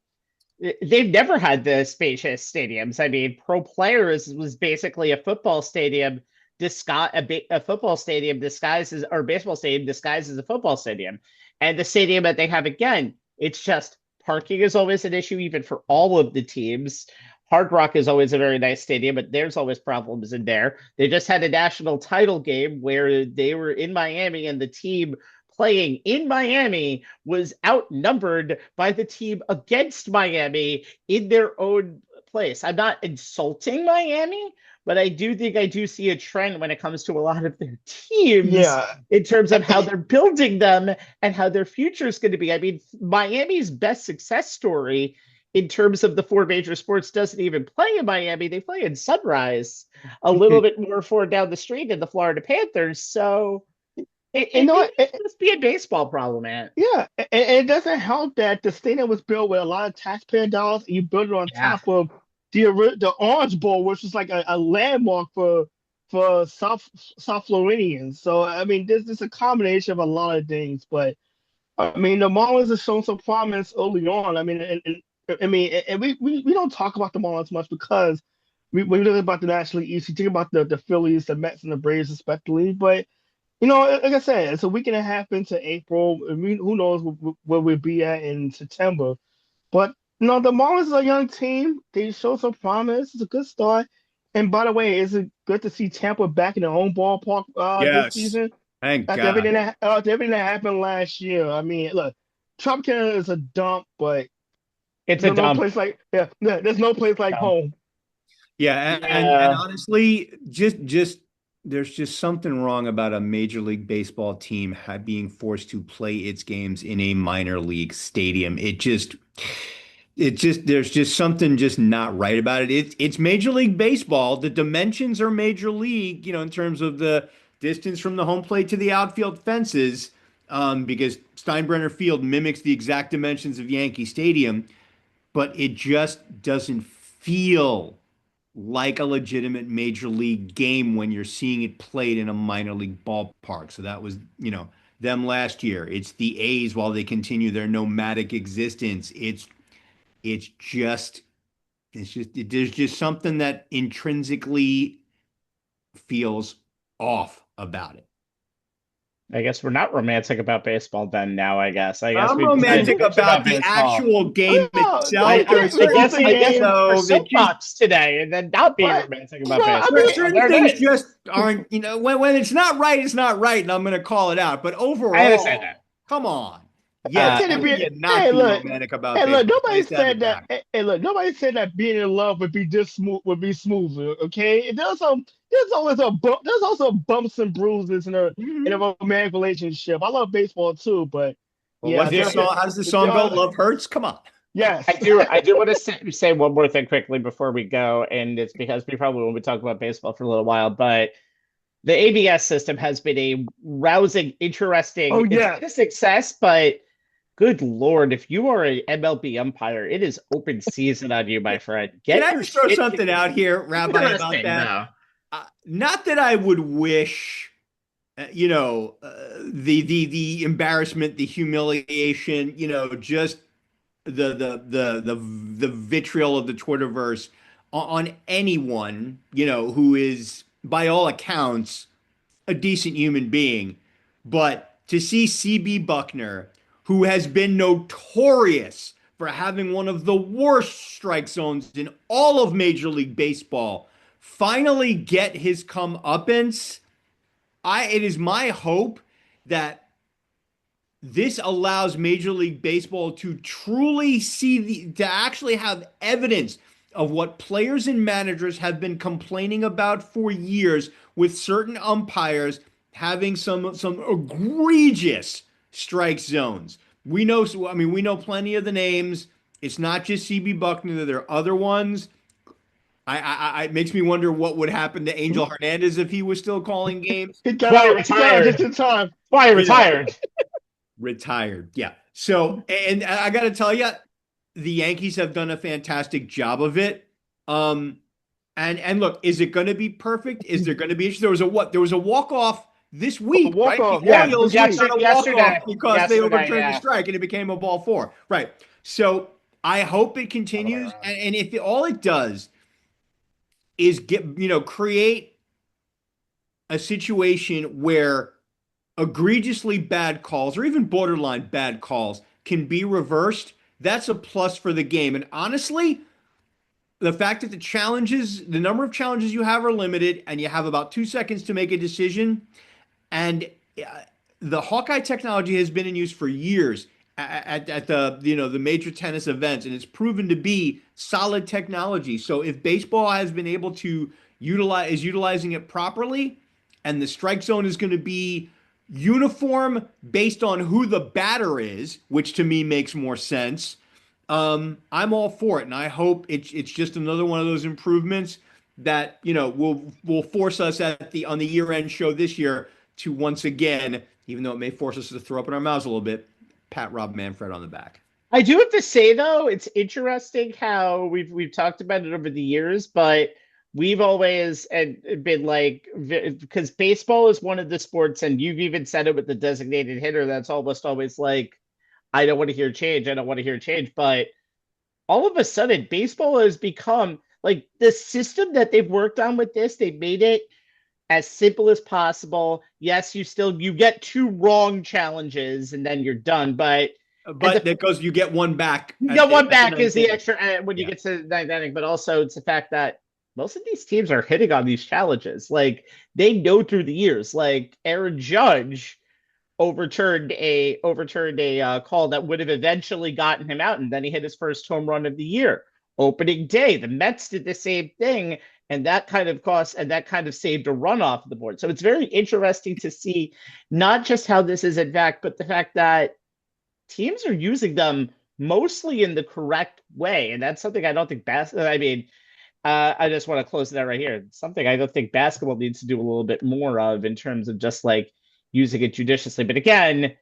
they've never had the spacious stadiums. I mean, Pro Players was basically a football stadium a football stadium disguised as or baseball stadium disguised as a football stadium. And the stadium that they have again, it's just parking is always an issue, even for all of the teams. Hard Rock is always a very nice stadium, but there's always problems in there. They just had a national title game where they were in Miami and the team playing in Miami was outnumbered by the team against Miami in their own place. I'm not insulting Miami, but I do think I do see a trend when it comes to a lot of their teams Yeah, in terms of how they're building them and how their future is going to be. I mean, Miami's best success story in terms of the four major sports doesn't even play in Miami. They play in Sunrise, a little bit more far down the street in the Florida Panthers. So you know it what? may just be a baseball problem, man. Yeah, and it doesn't help that the stadium was built with a lot of taxpayer dollars, and you build it on Yeah. top of the Orange Bowl, which is like a landmark for South Floridians. So I mean, this is a combination of a lot of things, but I mean, the Marlins have shown some promise early on. I mean, and we don't talk about the Marlins much because we look about the National League East. You think about the Phillies, the Mets, and the Braves, especially, but. Like I said, it's a week and a half into April. I mean, who knows where we'll be at in September. But the Marlins are a young team. They show some promise. It's a good start. And by the way, is it good to see Tampa back in their own ballpark this Yes. season Thank after God. everything that happened last year? I mean, look, Tropicana is a dump, but It's a no dump. place like there's no place like Dump. home. Yeah, and Yeah. honestly, just there's just something wrong about a Major League Baseball team being forced to play its games in a minor league stadium. It just there's just something just not right about it. It's Major League Baseball. The dimensions are Major League, in terms of the distance from the home plate to the outfield fences, because Steinbrenner Field mimics the exact dimensions of Yankee Stadium, but it just doesn't feel like a legitimate major league game when you're seeing it played in a minor league ballpark. So that was, them last year. It's the A's while they continue their nomadic existence. It's just there's just something that intrinsically feels off about it. I guess we're not romantic about baseball then now, I guess. I guess I'm we've decided to romantic bitch about about the baseball. actual game No, itself. no, There are I certain guess I things guess we our though that just soapbox today and then not being but romantic no, about I baseball. mean, So certain there things it is. just aren't, when it's not right, it's not right, and I'm going to call it out. But I understand overall, come on. I Yes, that. said how it can be. you not Hey, be look. romantic about Hey, look. baseball? It's Nobody nice to have said it that. back. Hey, look. Nobody said that being in love would be this smooth. Would be smoother. Okay. There's always a bump. There's also bumps and bruises in a Mhm. romantic relationship. I love baseball too, but Well, Yeah, what's the song? How does the song go? Love hurts. Come on. yes. I do want to say one more thing quickly before we go, and it's because we probably won't be talking about baseball for a little while, but the ABS system has been a rousing, Oh interesting, it's yeah. been a success, but good Lord, if you are an MLB umpire, it is open season on you, my friend. Can Get I your just throw shit something together. out here, Rabbi, about Interesting, that? though. Not that I would wish, the embarrassment, the humiliation, just the vitriol of the Twitterverse on anyone, who is by all accounts a decent human being. But to see CB Buckner, who has been notorious for having one of the worst strike zones in all of Major League Baseball, finally get his comeuppance, it is my hope that this allows Major League Baseball to truly to actually have evidence of what players and managers have been complaining about for years, with certain umpires having some egregious strike zones. We know plenty of the names. It's not just CB Buckner. There are other ones. It makes me wonder what would happen to Angel Hernandez if he was still calling games. He got Why out. He got out just retired? in time. Why You know, retired? Retired. Yeah. So, and I got to tell you, the Yankees have done a fantastic job of it. And look, is it going to be perfect? Is there going to be issues? There was a walk off this A week, walk right? off. The Yeah, Orioles this week. got a walk Yesterday. off because they overturned the strike and it became a ball four. Right. So I hope it continues. And if all it does is create a situation where egregiously bad calls or even borderline bad calls can be reversed, that's a plus for the game. And honestly, the fact that the number of challenges you have are limited and you have about 2 seconds to make a decision, and the Hawkeye technology has been in use for years at the major tennis events, and it's proven to be solid technology. So if baseball has been able to utilizing it properly, and the strike zone is going to be uniform based on who the batter is, which to me makes more sense. I'm all for it, and I hope it's just another one of those improvements that will force us on the year end show this year to once again, even though it may force us to throw up in our mouths a little bit, pat Rob Manfred on the back. I do have to say though, it's interesting how we've talked about it over the years, but we've always been like, because baseball is one of the sports, and you've even said it with the designated hitter, that's almost always like, I don't want to hear change, I don't want to hear change, but all of a sudden baseball has become like the system that they've worked on with this, they've made it as simple as possible. Yes, you get two wrong challenges and then you're done, but that goes, you get one back. You get one back is the extra when you Yeah. get to the ninth inning, but also it's the fact that most of these teams are hitting on these challenges. Like they know through the years. Like Aaron Judge overturned a call that would have eventually gotten him out, and then he hit his first home run of the year. Opening day, the Mets did the same thing, and that kind of saved a run off the board. So it's very interesting to see not just how this is in fact, but the fact that teams are using them mostly in the correct way. And that's something I don't think I just want to close that right here. It's something I don't think basketball needs to do a little bit more of in terms of just like using it judiciously. But again,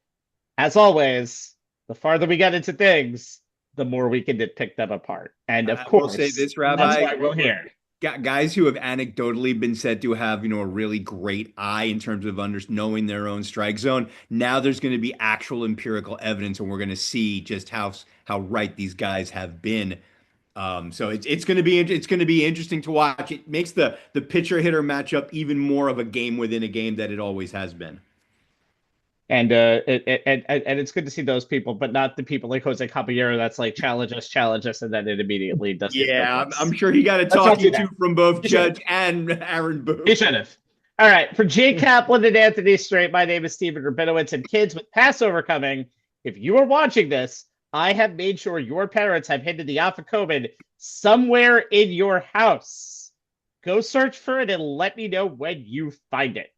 as always, the farther we get into things, the more we can pick them apart. And of course, say this, Rabbi, that's why we're here. Guys who have anecdotally been said to have, a really great eye in terms of knowing their own strike zone. Now there's going to be actual empirical evidence, and we're going to see just how right these guys have been. So it's going to be interesting to watch. It makes the pitcher hitter matchup even more of a game within a game that it always has been. And it's good to see those people, but not the people like Jose Caballero that's like challenge us, and then it immediately does. Yeah, I'm sure he got a talking to from both Judge and Aaron Boone. He should have. All right, for Jay Kaplan and Anthony Strait, my name is Stephen Rabinowitz, and kids with Passover coming, if you are watching this, I have made sure your parents have hidden the Alpha COVID somewhere in your house. Go search for it and let me know when you find it.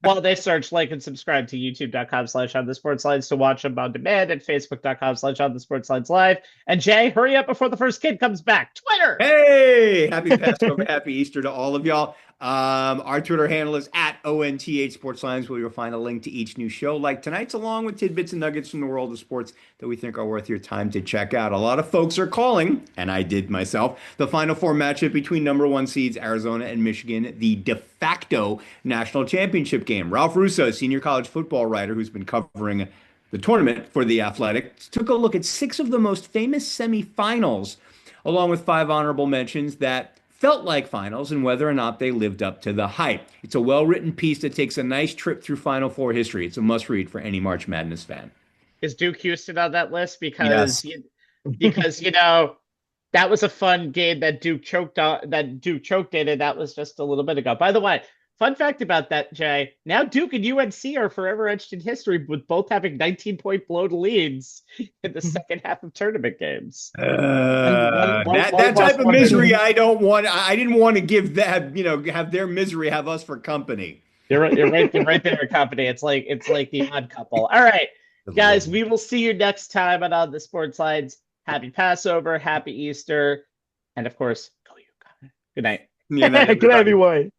While they search, like, and subscribe to youtube.com/onthesportslines to watch them on demand and facebook.com/onthesportslines live. And Jay, hurry up before the first kid comes back. Twitter. Hey, happy Passover, happy Easter to all of y'all. Our Twitter handle is at ONTH Sportslines, where you'll find a link to each new show like tonight's, along with tidbits and nuggets from the world of sports that we think are worth your time to check out. A lot of folks are calling, and I did myself, the Final Four matchup between number one seeds Arizona and Michigan, the de facto national championship game. Ralph Russo, senior college football writer who's been covering the tournament for The Athletic, took a look at 6 of the most famous semifinals, along with 5 honorable mentions that felt like finals and whether or not they lived up to the hype. It's a well-written piece that takes a nice trip through Final Four history. It's a must-read for any March Madness fan. Is Duke Houston on that list? Yes. Because that was a fun game that Duke choked on, that Duke choked in, and that was just a little bit ago. By the way, fun fact about that, Jay, now Duke and UNC are forever etched in history, with both having 19-point blown leads in the second half of tournament games. That type of misery I don't want. I didn't want to give that, have their misery have us for company. You're right there, company. It's like the odd couple. All right, guys, we will see you next time on the Sports Lines. Happy Passover, happy Easter, and of course, go UConn. Good night. Good night, Good night, everyone.